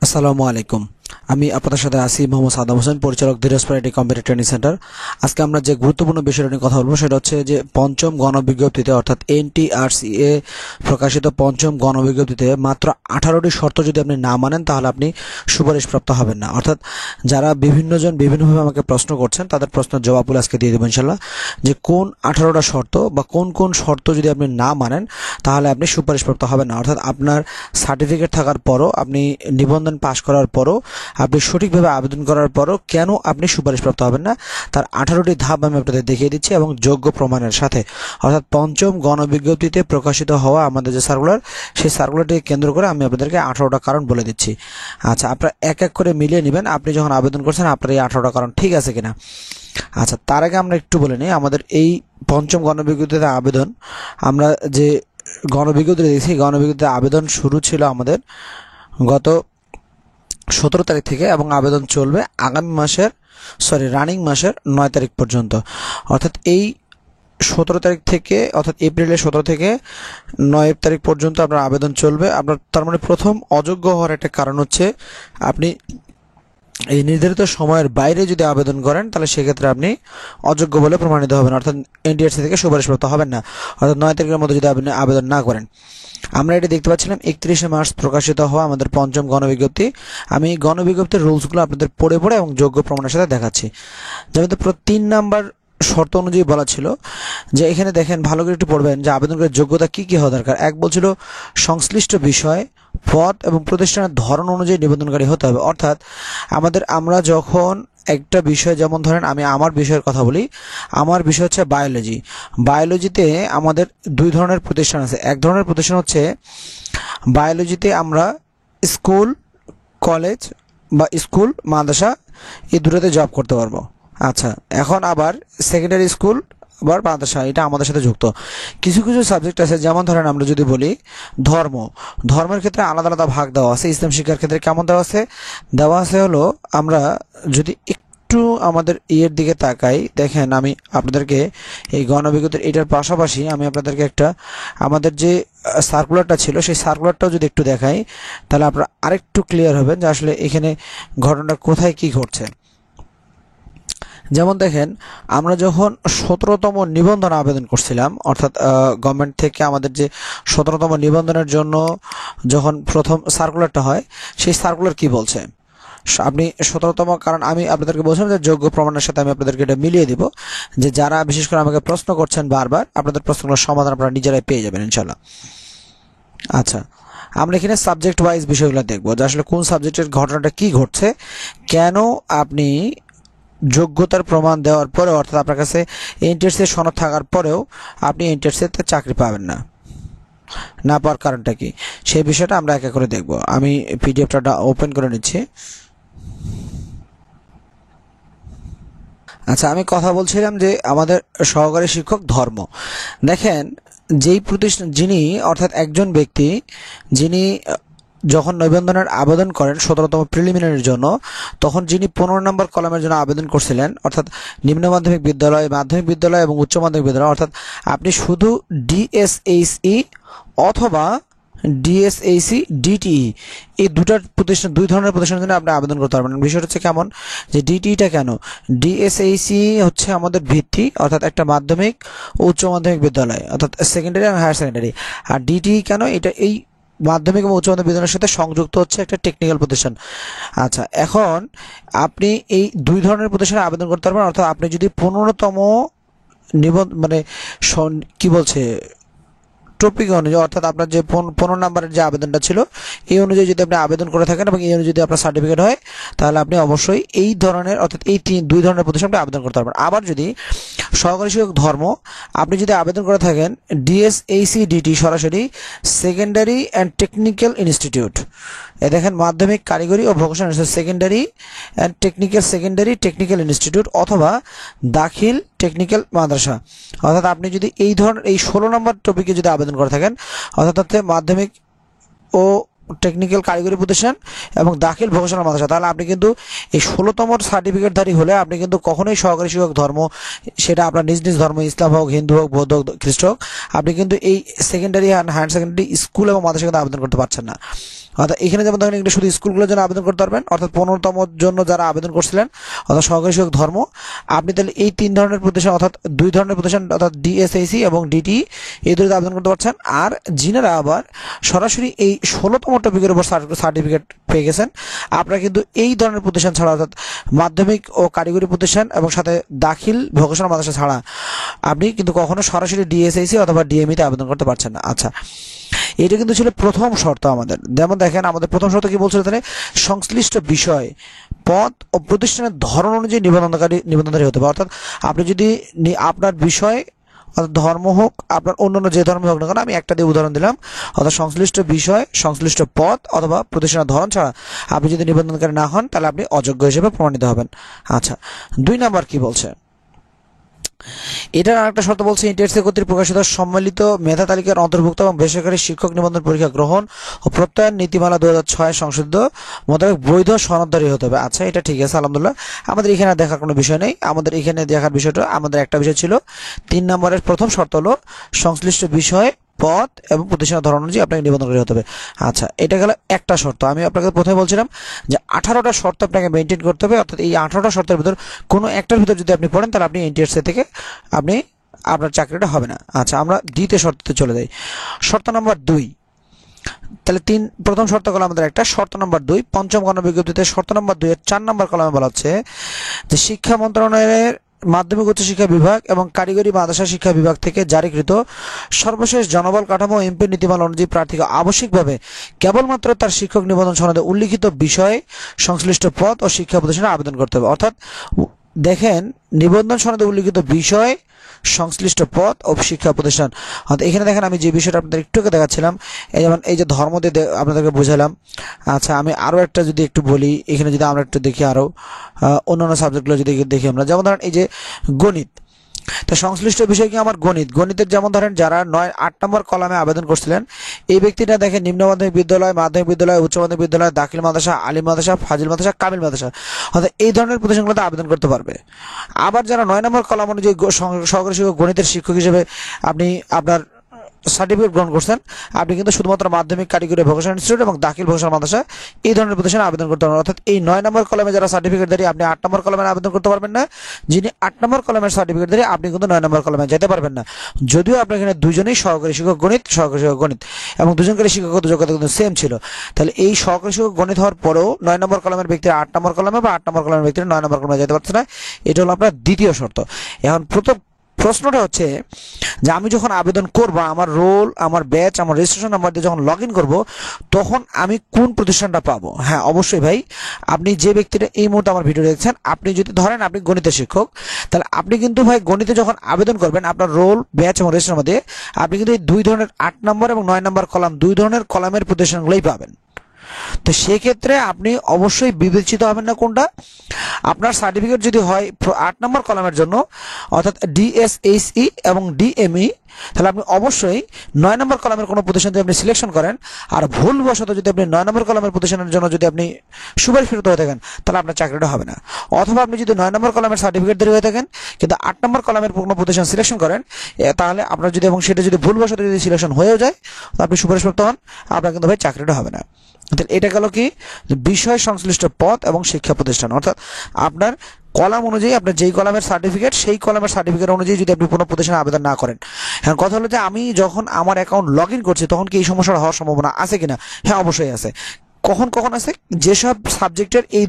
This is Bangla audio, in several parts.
আসসালামু আলাইকুম। আমি আপনাদের সাথে আছি মোহাম্মদ সাদ্দাম হোসেন, পরিচালক Dheeraj private computer training centre. আজকে আমরা যে গুরুত্বপূর্ণ বিষয়টা নিয়ে কথা বলবো সেটা হচ্ছে যে পঞ্চম গণবিজ্ঞপ্তিতে অর্থাৎ এনটিআরসি প্রকাশিত পঞ্চম গণবিজ্ঞপ্তিতে মাত্র 18টি শর্ত যদি আপনি না মানেন তাহলে আপনি সুপারিশপ্রাপ্ত হবেন না। অর্থাৎ যারা বিভিন্নজন বিভিন্নভাবে আমাকে প্রশ্ন করছেন তাদের প্রশ্নের জবাবগুলো আজকে দিয়ে দেবো ইনশাল্লাহ, যে কোন 18টা শর্ত বা কোন কোন শর্ত যদি আপনি না মানেন তাহলে আপনি সুপারিশপ্রাপ্ত হবেন না। অর্থাৎ আপনার সার্টিফিকেট থাকার পরও, আপনি নিবন্ধন পাশ করার পরও, আপনি সঠিকভাবে আবেদন করার পরও কেন আপনি সুপারিশপ্রাপ্ত হবেন না তার 18টি ধাপ আমি আপনাদের দেখিয়ে দিচ্ছি এবং যোগ্য প্রমাণের সাথে। অর্থাৎ পঞ্চম গণবিজ্ঞপ্তিতে প্রকাশিত হওয়া আমাদের যে সার্কুলার, সেই সার্কুলারটিকে কেন্দ্র করে আমি আপনাদেরকে 18টা কারণ বলে দিচ্ছি। আচ্ছা, আপনারা এক এক করে মিলিয়ে নেবেন আপনি যখন আবেদন করছেন আপনার এই 18টা কারণ ঠিক আছে কিনা। আচ্ছা, তার আগে আমরা একটু বলে নিই আমাদের এই পঞ্চম গণবিজ্ঞপ্তিতে আবেদন, আমরা যে গণবিজ্ঞপ্তি দেখছি, গণবিজ্ঞপ্তিতে আবেদন শুরু ছিল আমাদের গত 17 তারিখ থেকে এবং আবেদন চলবে আগামী মাসের রানিং মাসের 9 তারিখ পর্যন্ত। অর্থাৎ এই 17 তারিখ থেকে, অর্থাৎ এপ্রিলের 17 থেকে 9 তারিখ পর্যন্ত আপনার আবেদন চলবে। আপনার তার মানে প্রথম অযোগ্য হওয়ার একটা কারণ হচ্ছে আপনি এই নির্ধারিত সময়ের বাইরে যদি আবেদন করেন তাহলে সেক্ষেত্রে আপনি অযোগ্য বলে প্রমাণিত হবেন, অর্থাৎ এনটিআরসি থেকে সুপারিশপ্রাপ্ত হবেন না। অর্থাৎ 9 তারিখের মধ্যে যদি আপনি আবেদন না করেন। আমরা এটি দেখতে পাচ্ছিলাম 31শে মার্চ প্রকাশিত হওয়া আমাদের পঞ্চম গণবিজ্ঞপ্তি। আমি গণবিজ্ঞপ্তির রুলসগুলো আপনাদের পড়ে এবং যোগ্য প্রমাণের সাথে দেখাচ্ছি। যেমন 3 নাম্বার শর্ত অনুযায়ী বলা ছিল যে এখানে দেখেন, ভালো করে একটু পড়বেন যে আবেদনকারীর যোগ্যতা কি কি হওয়া দরকার। এক বলছিল সংশ্লিষ্ট বিষয়, পদ এবং প্রতিষ্ঠানের ধরন অনুযায়ী নিবন্ধনকারী হতে হবে। অর্থাৎ আমরা যখন একটা বিষয়, যেমন ধরেন আমি আমার বিষয়ের কথা বলি, আমার বিষয় হচ্ছে বায়োলজি। বায়োলজিতে আমাদের দুই ধরনের প্রতিষ্ঠান আছে। এক ধরনের প্রতিষ্ঠান হচ্ছে বায়োলজিতে আমরা স্কুল, কলেজ বা স্কুল, মাদ্রাসা এই দুটোতে জব করতে পারবো। আচ্ছা, এখন আবার সেকেন্ডারি স্কুল আবার মাদ্রাসা, এটা আমাদের সাথে যুক্ত। কিছু কিছু সাবজেক্ট আছে, যেমন ধরেন আমরা যদি বলি ধর্মের ক্ষেত্রে আলাদা আলাদা ভাগ দেওয়া আছে। ইসলাম শিক্ষার ক্ষেত্রে কেমন দেওয়া আছে হলো, আমরা যদি একটু আমাদের ইয়ের দিকে তাকাই, দেখেন আমি আপনাদেরকে এই গণবিজ্ঞপ্তির এটার পাশাপাশি আমি আপনাদেরকে একটা আমাদের যে সার্কুলারটা ছিল সেই সার্কুলারটাও যদি একটু দেখাই তাহলে আপনারা আরেকটু ক্লিয়ার হবেন যে আসলে এখানে ঘটনাটা কোথায় কি ঘটছে। যেমন দেখেন, আমরা যখন 17তম নিবন্ধন আবেদন করছিলাম, অর্থাৎ গভর্নমেন্ট থেকে আমাদের যে 17তম নিবন্ধনের জন্য যখন প্রথম সার্কুলারটা হয়, সেই সার্কুলার কি বলছে আপনি 17তম, কারণ আমি আপনাদেরকে বলছিলাম যে যোগ্য প্রমাণের সাথে আমি আপনাদেরকে এটা মিলিয়ে দিব, যে যারা বিশেষ করে আমাকে প্রশ্ন করছেন বারবার, আপনাদের প্রশ্নগুলোর সমাধান আপনারা নিজেরাই পেয়ে যাবেন ইনশাল্লাহ। আচ্ছা, আমরা এখানে সাবজেক্ট ওয়াইজ বিষয়গুলো দেখবো যে আসলে কোন সাবজেক্টের ঘটনাটা কি ঘটছে, কেন আপনি যোগ্যতার প্রমাণ দেওয়ার পরেও, অর্থাৎ আপনার কাছে এনটিআরসি সনদ থাকার পরেও আপনি এনটিআরসিতে চাকরি পাবেন না পাওয়ার কারণটা কি, সেই বিষয়টা আমরা এক এক করে দেখব। আমি পিডিএফটা ওপেন করে নিচ্ছি। আচ্ছা, আমি কথা বলছিলাম যে আমাদের সহকারী শিক্ষক ধর্ম। দেখেন, যেই প্রতিষ্ঠান যিনি, অর্থাৎ একজন ব্যক্তি যিনি যখন নিবন্ধনের আবেদন করেন 17তম প্রিলিমিনারির জন্য, তখন যিনি 15 নম্বর কলামের জন্য আবেদন করছিলেন, অর্থাৎ নিম্ন মাধ্যমিক বিদ্যালয়, মাধ্যমিক বিদ্যালয় এবং উচ্চ মাধ্যমিক বিদ্যালয়, অর্থাৎ আপনি শুধু ডিএসএইচই অথবা ডিএসএইচি ডিটিই এই দুই ধরনের প্রতিষ্ঠানের জন্য আপনি আবেদন করতে পারবেন। বিষয়টা হচ্ছে কেমন, যে ডিটিইটা কেন, ডিএসএইচি হচ্ছে আমাদের ভিত্তি, অর্থাৎ একটা মাধ্যমিক ও উচ্চ মাধ্যমিক বিদ্যালয়, অর্থাৎ সেকেন্ডারি এবং হায়ার সেকেন্ডারি। আর ডিটিই কেন, এটা এই মাধ্যমিক এবং উচ্চ মাধ্যমিক বিদ্যালয়ের সাথে সংযুক্ত হচ্ছে একটা টেকনিক্যাল প্রতিষ্ঠান। আচ্ছা, এখন আপনি এই দুই ধরনের প্রতিষ্ঠানে আবেদন করতে পারবেন। অর্থাৎ আপনি যদি 15তম কি বলছে টপিক অনুযায়ী, অর্থাৎ আপনার যে 15 নম্বরের যে আবেদনটা ছিল এই অনুযায়ী যদি আপনি আবেদন করে থাকেন এবং এই অনুযায়ী যদি আপনার সার্টিফিকেট হয়, তাহলে আপনি অবশ্যই এই ধরনের, অর্থাৎ এই দুই ধরনের প্রতিষ্ঠানে আবেদন করতে পারবেন। আবার যদি সহকারী শিক্ষক ধর্ম আপনি যদি আবেদন করে থাকেন ডিএসএইচডিটি, সরাসরি সেকেন্ডারি অ্যান্ড টেকনিক্যাল ইনস্টিটিউট, দেখেন মাধ্যমিক, কারিগরি ও vocational secondary and secondary technical institute অথবা দাখিল টেকনিক্যাল মাদ্রাসা, অর্থাৎ আপনি যদি এই ধরনের এই 16 নম্বর টপিকে যদি আবেদন করে থাকেন, অর্থাৎ মাধ্যমিক ও টেকনিক্যাল কারিগরি প্রতিষ্ঠান এবং দাখিল ভোকেশনাল মাদ্রাসা, তাহলে আপনি কিন্তু এই 16তম সার্টিফিকেটধারী হলে আপনি কিন্তু কখনোই সহকারী শিক্ষক ধর্ম, সেটা আপনার নিজ নিজ ধর্ম, ইসলাম হোক, হিন্দু হোক, বৌদ্ধ হোক, খ্রিস্ট হোক, আপনি কিন্তু এই secondary and higher secondary school এবং মাদ্রাসা কিন্তু আবেদন করতে পারছেন না। অর্থাৎ এখানে যেমন ধরেন এগুলো শুধু স্কুলগুলোর জন্য আবেদন করতে পারবেন, অর্থাৎ 15তম জন্য যারা আবেদন করছিলেন অর্থাৎ সহকারী শিক্ষক ধর্ম, আপনি তাহলে এই 3 ধরনের প্রতিষ্ঠান অর্থাৎ 2 ধরনের প্রতিষ্ঠান অর্থাৎ ডিএসএসি এবং ডিটি এই দুটোতে আবেদন করতে পারছেন। আর যিনারা আবার সরাসরি এই 16তম টপিকের উপর সার্টিফিকেট পেয়ে গেছেন, আপনারা কিন্তু এই ধরনের প্রতিষ্ঠান ছাড়া অর্থাৎ মাধ্যমিক ও কারিগরি প্রতিষ্ঠান এবং সাথে দাখিল ভোকেশনাল মাদ্রাসা ছাড়া আপনি কিন্তু কখনো সরাসরি ডিএসএসি অথবা ডিএমইতে আবেদন করতে পারছেন না। আচ্ছা, এটা কিন্তু ছিল প্রথম শর্ত আমাদের। যেমন দেখেন আমাদের প্রথম শর্ত কি বলছিল, তাহলে সংশ্লিষ্ট বিষয়, পদ ও প্রতিষ্ঠানের ধরন অনুযায়ী নিবন্ধনধারী হতে হবে। অর্থাৎ আপনি যদি আপনার বিষয় অর্থাৎ ধর্ম হোক, আপনার অন্যান্য যে ধর্ম হোক না কেন, আমি একটা দিয়ে উদাহরণ দিলাম, অর্থাৎ সংশ্লিষ্ট বিষয়, সংশ্লিষ্ট পদ অথবা প্রতিষ্ঠানের ধরন ছাড়া আপনি যদি নিবন্ধনকারী না হন তাহলে আপনি অযোগ্য হিসেবে প্রমাণিত হবেন। আচ্ছা, 2 নাম্বার কি বলছে, এটার আরেকটা শর্ত বলছে, ইন্টারসি কর্তৃক প্রকাশিত সম্মিলিত মেধা তালিকার অন্তর্ভুক্ত এবং বেসরকারি শিক্ষক নিবন্ধন পরীক্ষা গ্রহণ ও প্রত্যয়ন নীতিমালা 2006 সংশোধিত মোতাবেক বৈধ সনদধারী হতে হবে। আচ্ছা, এটা ঠিক আছে, আলহামদুলিল্লাহ। আমাদের এখানে দেখার কোনো বিষয় নেই, আমাদের এখানে দেখার বিষয়টা আমাদের একটা বিষয় ছিল 3 নম্বরের প্রথম শর্ত হলো সংশ্লিষ্ট বিষয়, পদ এবং প্রতিষ্ঠানের ধরন অনুযায়ী আপনাকে নিবন্ধন করতে হবে। আচ্ছা, এটা গেল একটা শর্ত। আমি আপনাকে প্রথমে বলছিলাম যে 18টা শর্ত আপনাকে মেনটেন করতে হবে, অর্থাৎ এই 18টা শর্তের ভিতর কোনো একটার ভিতর যদি আপনি পড়েন তাহলে আপনি এনটিআরসি থেকে আপনার চাকরিটা হবে না। আচ্ছা, আমরা দ্বিতীয় শর্ততে চলে যাই। শর্ত নম্বর 2, তাহলে প্রথম শর্ত হলো আমাদের একটা, শর্ত নম্বর 2 পঞ্চম গণবিজ্ঞপ্তিতে শর্ত নম্বর 2 এর 4 নম্বর কলামে বলা হচ্ছে যে শিক্ষা মন্ত্রণালয়ের মাধ্যমিক উচ্চ শিক্ষা বিভাগ এবং কারিগরি মাদ্রাসা শিক্ষা বিভাগ থেকে জারিকৃত সর্বশেষ জনবল কাঠামো এমপি নীতিমালা অনুযায়ী প্রার্থীকে আবশ্যিকভাবে কেবলমাত্র তার শিক্ষক নিবন্ধন সনদে উল্লিখিত বিষয়, সংশ্লিষ্ট পদ ও শিক্ষা প্রতিষ্ঠানে আবেদন করতে হবে। অর্থাৎ দেখেন, নিবন্ধন সনদে উল্লিখিত বিষয়, সংশ্লিষ্ট পদ ও শিক্ষা প্রতিষ্ঠান, অর্থাৎ এখানে দেখেন আমি যে বিষয়টা আপনাদের একটু দেখাচ্ছিলাম, যেমন এই যে ধর্ম দিয়ে আপনাদেরকে বুঝালাম। আচ্ছা, আমি আরও একটা যদি একটু বলি, এখানে যদি আমরা একটু দেখি আরও অন্যান্য সাবজেক্টগুলো যদি দেখি আমরা, যেমন ধরেন এই যে গণিত, তো সংশ্লিষ্ট বিষয় কি আমার গণিতের যেমন ধরেন যারা 8 নম্বর কলামে আবেদন করছিলেন, এই ব্যক্তিটা দেখেন নিম্ন মাধ্যমিক বিদ্যালয়, মাধ্যমিক বিদ্যালয়, উচ্চ মাধ্যমিক বিদ্যালয়, দাখিল মাদ্রাসা, আলিম মাদ্রাসা, ফাজিল মাদ্রাসা, কামিল মাদ্রাসা, অর্থাৎ এই ধরনের প্রতিষ্ঠানগুলোতে আবেদন করতে পারবে। আবার যারা 9 নম্বর কলাম অনুযায়ী সহকারী শিক্ষক গণিতের শিক্ষক হিসেবে আপনি আপনার সার্টিফিকেট গ্রহণ করছেন, আপনি কিন্তু শুধুমাত্র মাধ্যমিক কারিগরি ভোকেশনাল ইনস্টিটিউট এবং দাখিল ভোকেশনাল মাদ্রাসা এই ধরনের প্রতিষ্ঠানে আবেদন করতে পারবেন। অর্থাৎ এই 9 নম্বর কলামে যারা সার্টিফিকেট ধারী, আপনি 8 নম্বর কলামে আবেদন করতে পারবেন না। যিনি 8 নম্বর কলামের সার্টিফিকেট ধারী, আপনি কিন্তু 9 নম্বর কলামে যেতে পারবেন না। যদিও আপনার এখানে দুজনেই সহকারী শিক্ষক গণিত এবং দুজনকারী শিক্ষকগত যোগ্যতা কিন্তু সেম ছিল, তাহলে এই সহকারী শিক্ষক গণিত হওয়ার পরেও 9 নম্বর কলামের ব্যক্তিরা 8 নম্বর কলামে বা 8 নম্বর কলামের ব্যক্তিরা 9 নম্বর কলামে যেতে পারছে না। এটা হলো আপনার দ্বিতীয় শর্ত। এখন প্রশ্নটা হচ্ছে যে আমি যখন আবেদন করব, আমার রোল, আমার ব্যাচ, আমার রেজিস্ট্রেশন নাম্বার দিয়ে যখন লগ ইন করবো, তখন আমি কোন প্রতিষ্ঠানটা পাবো? হ্যাঁ, অবশ্যই ভাই, আপনি যে ব্যক্তিটা এই মুহূর্তে আমার ভিডিও দেখছেন, আপনি যদি ধরেন আপনি গণিতের শিক্ষক, তাহলে আপনি কিন্তু ভাই গণিতে যখন আবেদন করবেন, আপনার রোল, ব্যাচ এবং রেজিস্ট্রেশন মধ্যে আপনি কিন্তু এই 2 ধরনের 8 নম্বর এবং 9 নম্বর কলাম 2 ধরনের কলামের প্রতিষ্ঠানগুলোই পাবেন। তো সেক্ষেত্রে আপনি অবশ্যই বিবেচিত হবেন না কোনটা। আপনার সার্টিফিকেট যদি হয় 8 নম্বর কলামের জন্য অর্থাৎ ডিএসএসই এবং ডিএমই, তাহলে আপনি অবশ্যই 9 নম্বর কলামের কোনো প্রতিষ্ঠান যদি আপনি সিলেকশন করেন, আর ভুলবশত যদি আপনি 9 নম্বর কলামের প্রতিষ্ঠানের জন্য যদি আপনি সুপারিশকৃত হয়ে থাকেন, তাহলে আপনার চাকরিটা হবে না। অথবা আপনি যদি 9 নম্বর কলামের সার্টিফিকেট ধারী হয়ে থাকেন কিন্তু 8 নম্বর কলামের কোনো প্রতিষ্ঠান সিলেকশন করেন, তাহলে আপনার যদি এবং সেটা যদি ভুলবশত যদি সিলেকশন হয়েও যায়, আপনি সুপারিশপ্রাপ্ত হন, আপনার কিন্তু ভাই চাকরিটা হবে না। এটা গেল কি বিষয়, সংশ্লিষ্ট পদ এবং শিক্ষা প্রতিষ্ঠান, অর্থাৎ আপনার কলাম অনুযায়ী আপনার যেই কলামের সার্টিফিকেট, সেই কলামের সার্টিফিকেট অনুযায়ী যদি আপনি কোনো প্রতিষ্ঠানে আবেদন না করেন। হ্যাঁ, কথা হলো যে আমি যখন আমার অ্যাকাউন্ট লগ ইন করছি তখন কি এই সমস্যাটা হওয়ার সম্ভাবনা আছে কিনা? হ্যাঁ, অবশ্যই আছে। কখন আছে, যেসব সাবজেক্টের এই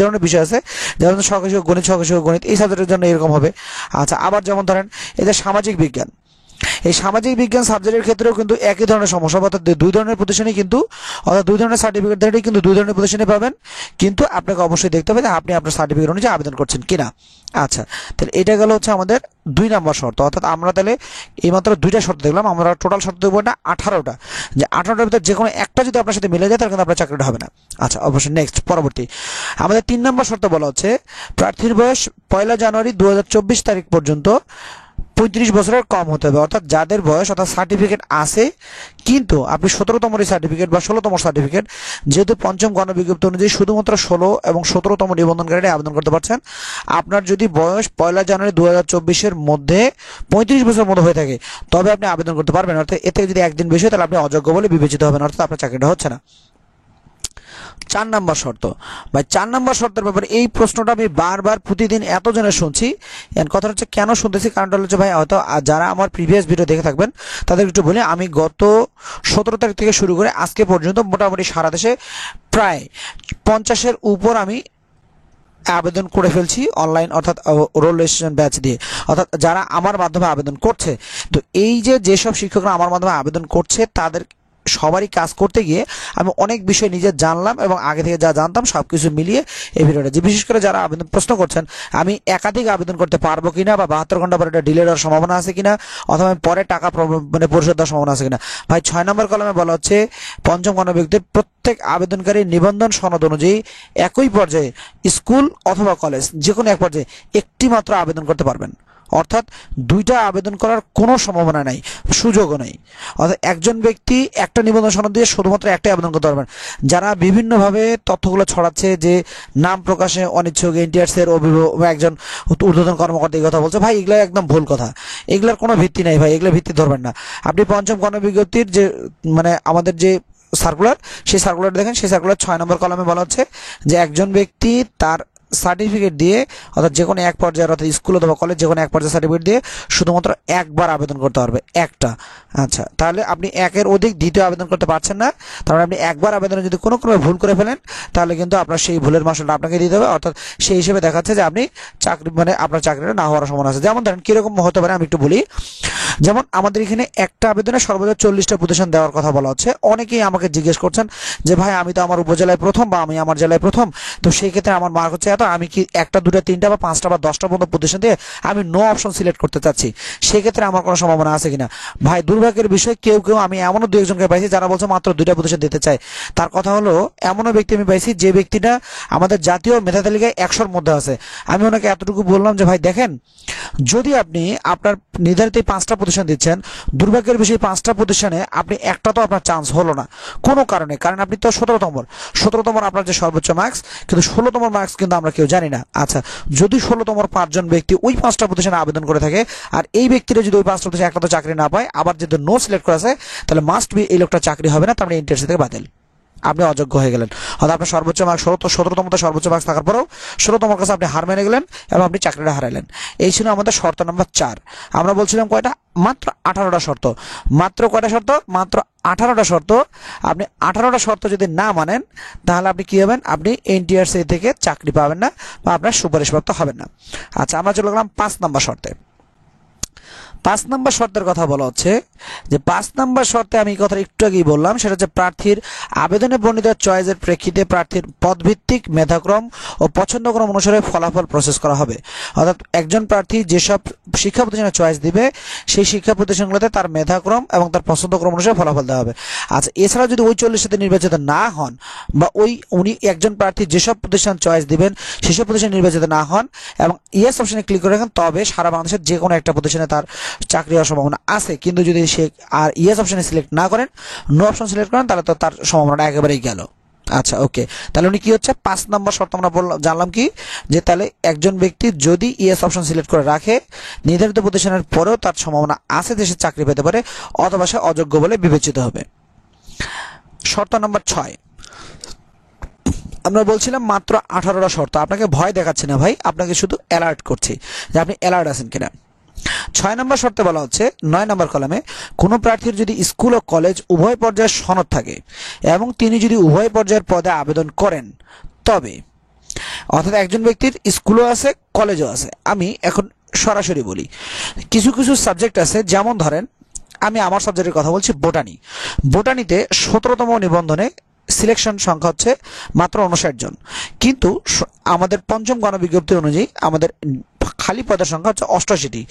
ধরনের বিষয় আছে, যেমন সহকারী শিক্ষক গণিত এই সাবজেক্টের জন্য এরকম হবে। আচ্ছা, আবার যেমন ধরেন এই যে সামাজিক বিজ্ঞান, এই সামাজিক বিজ্ঞান সাবজেক্টের ক্ষেত্রেও কিন্তু একই ধরনের সমস্যা, অর্থাৎ 2 ধরনের প্রতিষ্ঠানে কিন্তু অর্থাৎ 2 ধরনের সার্টিফিকেট ধারী কিন্তু 2 ধরনের প্রতিষ্ঠানে পাবেন, কিন্তু আপনাকে অবশ্যই দেখতে হবে যে আপনি আপনার সার্টিফিকেট অনুযায়ী আবেদন করছেন কিনা। আচ্ছা, তাহলে এটা গেল হচ্ছে আমাদের 2 নম্বর শর্ত। অর্থাৎ আমরা তাহলে এইমাত্র 2টা শর্ত দেখলাম, আমরা টোটাল শর্ত দেখবো না 18টা, যে 18টার ভিতরে যে কোনো একটা যদি আপনার সাথে মিলে যায় তাহলে কিন্তু আপনার চাকরিটা হবে না। আচ্ছা, অবশ্যই নেক্সট পরবর্তী আমাদের 3 নম্বর শর্ত বলা হচ্ছে প্রার্থীর বয়স 1 জানুয়ারি 2024 তারিখ পর্যন্ত 35 বছরের কম হতে হবে। অর্থাৎ যাদের বয়স অর্থাৎ সার্টিফিকেট আছে কিন্তু আপনি 17তম সার্টিফিকেট বা 16তম সার্টিফিকেট, যেহেতু পঞ্চম গণবিজ্ঞপ্তি অনুযায়ী শুধুমাত্র 16 এবং 17তম নিবন্ধনকারীরা আবেদন করতে পারছেন। আপনার যদি বয়স 1 জানুয়ারি 2024-এর মধ্যে 35 বছরের মধ্যে হয়ে থাকে তবে আপনি আবেদন করতে পারবেন। অর্থাৎ এতে যদি একদিন বেশি হয় তাহলে আপনি অযোগ্য বলে বিবেচিত হবেন, অর্থাৎ আপনার চাকরিটা হচ্ছে না। 4 নম্বর শর্ত ভাই, 4 নম্বর শর্তের ব্যাপারে এই প্রশ্নটা আমি বারবার প্রতিদিন এতজনের শুনছি। কথা হচ্ছে কেন শুনতেছি, কারণটা হচ্ছে ভাই হয়তো যারা আমার প্রিভিয়াস ভিডিও দেখে থাকবেন তাদের একটু বলি, আমি গত 17 তারিখ থেকে শুরু করে আজকে পর্যন্ত মোটামুটি সারা দেশে প্রায় 50-এর উপর আমি আবেদন করে ফেলছি অনলাইন, অর্থাৎ রোল রেজিস্ট্রেশন ব্যাচ দিয়ে, অর্থাৎ যারা আমার মাধ্যমে আবেদন করছে। তো এই যেসব শিক্ষকরা আমার মাধ্যমে আবেদন করছে তাদের সবারই কাজ করতে গিয়ে আমি অনেক বিষয় নিজে জানলাম এবং আগে থেকে যা জানতাম সবকিছু মিলিয়ে এই ভিডিওটা, যে বিশেষ করে যারা আবেদন প্রশ্ন করছেন আমি একাধিক আবেদন করতে পারবো কিনা বা 72 ঘন্টা পরে এটা ডিলে হওয়ার সম্ভাবনা আছে কিনা, অথবা আমি পরে টাকা পরিশোধ দেওয়ার সম্ভাবনা আছে কিনা। ভাই 6 নম্বর কলমে বলা হচ্ছে পঞ্চম গণবিজ্ঞপ্তির প্রত্যেক আবেদনকারী নিবন্ধন সনদ অনুযায়ী একই পর্যায়ে স্কুল অথবা কলেজ যে কোনো এক পর্যায়ে একটি মাত্র আবেদন করতে পারবেন। অর্থাৎ দুইটা আবেদন করার কোনো সম্ভাবনা নাই, সুযোগও নেই। অর্থাৎ একজন ব্যক্তি একটা নিবন্ধন সনদ দিয়ে শুধুমাত্র একটাই আবেদন করতে পারবেন। যারা বিভিন্নভাবে তথ্যগুলো ছড়াচ্ছে যে নাম প্রকাশে অনিচ্ছুক এনটিআরসি এর একজন ঊর্ধ্বতন কর্মকর্তা এই কথা বলছে, ভাই এগুলো একদম ভুল কথা, এগুলোর কোনো ভিত্তি নাই ভাই, এগুলো ভিত্তি ধরবেন না। আপনি পঞ্চম গণবিজ্ঞপ্তির যে আমাদের যে সার্কুলার, সেই সার্কুলার দেখেন, সেই সার্কুলার 6 নম্বর কলমে বলা হচ্ছে যে একজন ব্যক্তি তার সার্টিফিকেট দিয়ে অর্থাৎ যে কোনো এক পর্যায়ে অর্থাৎ স্কুল অথবা কলেজ যে কোনো এক পর্যায়ে সার্টিফিকেট দিয়ে শুধুমাত্র একবার আবেদন করতে পারবে, একটা। আচ্ছা, তাহলে আপনি একের অধিক দ্বিতীয় আবেদন করতে পারছেন না, তাহলে আপনি একবার আবেদনে যদি কোনো ক্রমে ভুল করে ফেলেন তাহলে কিন্তু আপনার সেই ভুলের মাসুলটা আপনাকে দিতে হবে। অর্থাৎ সেই হিসেবে দেখাচ্ছে যে আপনি চাকরি আপনার চাকরিটা না হওয়ার সম্ভাবনা আছে। যেমন ধরেন কিরকম হতে পারে আমি একটু বলি। যেমন আমাদের এখানে একটা আবেদনে সর্বোচ্চ 40টা প্রতিষ্ঠান দেওয়ার কথা বলা হচ্ছে। অনেকেই আমাকে জিজ্ঞেস করছেন যে ভাই আমি তো আমার উপজেলায় প্রথম বা আমি আমার জেলায় প্রথম, তো সেই ক্ষেত্রে আমার মার্ক হচ্ছে এত, আমি কি একটা দুটা তিনটা বা পাঁচটা বা 10টা পর্যন্ত প্রতিষ্ঠান দিয়ে আমি নো অপশন সিলেক্ট করতে চাচ্ছি, সেক্ষেত্রে আমার কোনো সম্ভাবনা আছে কিনা। ভাই দুর্ভাগ্যের বিষয় কেউ আমি এমনও 2-1জনকে পাইছি যারা বলছে মাত্র 2টা প্রতিষ্ঠান দিতে চায়। তার কথা হলো এমনও ব্যক্তি আমি পাইছি যে ব্যক্তিটা আমাদের জাতীয় মেধা তালিকায় 100-র মধ্যে আছে। আমি ওনাকে এতটুকু বললাম যে ভাই দেখেন, যদি আপনি আপনার নির্ধারিত 5টা প্রতিষ্ঠান দিচ্ছেন, দুর্ভাগ্যের বিষয় 5টা প্রতিষ্ঠানে আপনি একটা তো আপনার চান্স হলো না কোনো কারণে, কারণ আপনি তো 17তম আপনার যে সর্বোচ্চ মার্কস, কিন্তু 16তম মার্কস কিন্তু আমরা কেউ জানি না। আচ্ছা, যদি 16তম 5জন ব্যক্তি ওই 5টা প্রতিষ্ঠানে আবেদন করে থাকে আর এই ব্যক্তিরা যদি ওই 5টা প্রতিষ্ঠানে একটা তো চাকরি না পায়, আবার যদি নো সিলেক্ট করা আছে, তাহলে মাস্ট বি এই লোকটা চাকরি হবে না, তার মানে এনটিআরসি থেকে বাতিল, আপনি অযোগ্য হয়ে গেলেন। অর্থাৎ আপনার সর্বোচ্চ মার্কস 17তম সর্বোচ্চ মার্কস থাকার পরেও 16তম কাছে আপনি হার মেনে গেলেন এবং আপনি চাকরিটা হারাইলেন। এই ছিল আমাদের শর্ত নাম্বার 4। আমরা বলছিলাম কয়টা? মাত্র 18টা শর্ত। মাত্র কয়টা শর্ত? মাত্র 18টা শর্ত। আপনি 18টা শর্ত যদি না মানেন তাহলে আপনি কি হবেন? আপনি এনটিআরসি থেকে চাকরি পাবেন না বা আপনার সুপারিশপ্রাপ্ত হবেন না। আচ্ছা, আমরা চলে গেলাম 5 নম্বর শর্তে। 5 নম্বর শর্তের কথা বলা হচ্ছে যে 5 নম্বর শর্তে আমি এই কথা একটু আগেই বললাম, সেটা হচ্ছে প্রার্থীর আবেদনে বর্ণিত চয়েসের প্রেক্ষিতে প্রার্থীর পদভিত্তিক মেধাক্রম ও পছন্দক্রম অনুসারে ফলাফল প্রসেস করা হবে। অর্থাৎ একজন প্রার্থী যেসব শিক্ষা প্রতিষ্ঠানে চয়েস দিবে সেই শিক্ষা প্রতিষ্ঠানগুলোতে তার মেধাক্রম এবং তার পছন্দক্রম অনুসারে ফলাফল দেওয়া হবে। আচ্ছা, এছাড়া যদি ওই 40টাতে নির্বাচিত না হন বা উনি একজন প্রার্থী যেসব প্রতিষ্ঠান চয়েস দিবেন সেসব প্রতিষ্ঠান নির্বাচিত না হন এবং ইয়েস অপশনে ক্লিক করে রাখেন, তবে সারা বাংলাদেশের যে কোনো একটা প্রতিষ্ঠানে তার চাকরি হওয়ার সম্ভাবনা আছে। কিন্তু যদি সে আর ইয়েস অপশনে সিলেক্ট না করেন, নো অপশন সিলেক্ট করেন, তাহলে তো তার সম্ভাবনাটা একেবারেই গেল। আচ্ছা, ওকে, তাহলে উনি কি হচ্ছে 5 নম্বর শর্ত আমরা জানলাম কি, যে তাহলে একজন ব্যক্তি যদি ইয়েস অপশন সিলেক্ট করে রাখে নির্ধারিত প্রতিষ্ঠানের পরেও তার সম্ভাবনা আছে যে সে চাকরি পেতে পারে, অথবা সে অযোগ্য বলে বিবেচিত হবে। শর্ত নম্বর 6 আমরা বলছিলাম মাত্র 18টা শর্ত। আপনাকে ভয় দেখাচ্ছি না ভাই, আপনাকে শুধু অ্যালার্ট করছি যে আপনি অ্যালার্ট আছেন কিনা। 6 নম্বর শর্তে বলা হচ্ছে 9 নম্বর কলামে, কোনো প্রার্থীর যদি স্কুল ও কলেজ উভয় পর্যায়ের সনদ থাকে এবং তিনি যদি উভয় পর্যায়ের পদে আবেদন করেন তবে, অর্থাৎ একজন ব্যক্তির স্কুলও আছে কলেজও আছে। আমি এখন সরাসরি বলি, কিছু কিছু সাবজেক্ট আছে, যেমন ধরেন আমি আমার সাবজেক্টের কথা বলছি, বোটানিতে 17তম নিবন্ধনে সিলেকশন সংখ্যা হচ্ছে মাত্র 59 জন, কিন্তু আমাদের পঞ্চম গণবিজ্ঞপ্তি অনুযায়ী আমাদের খালি পদের সংখ্যা হচ্ছে 88টি।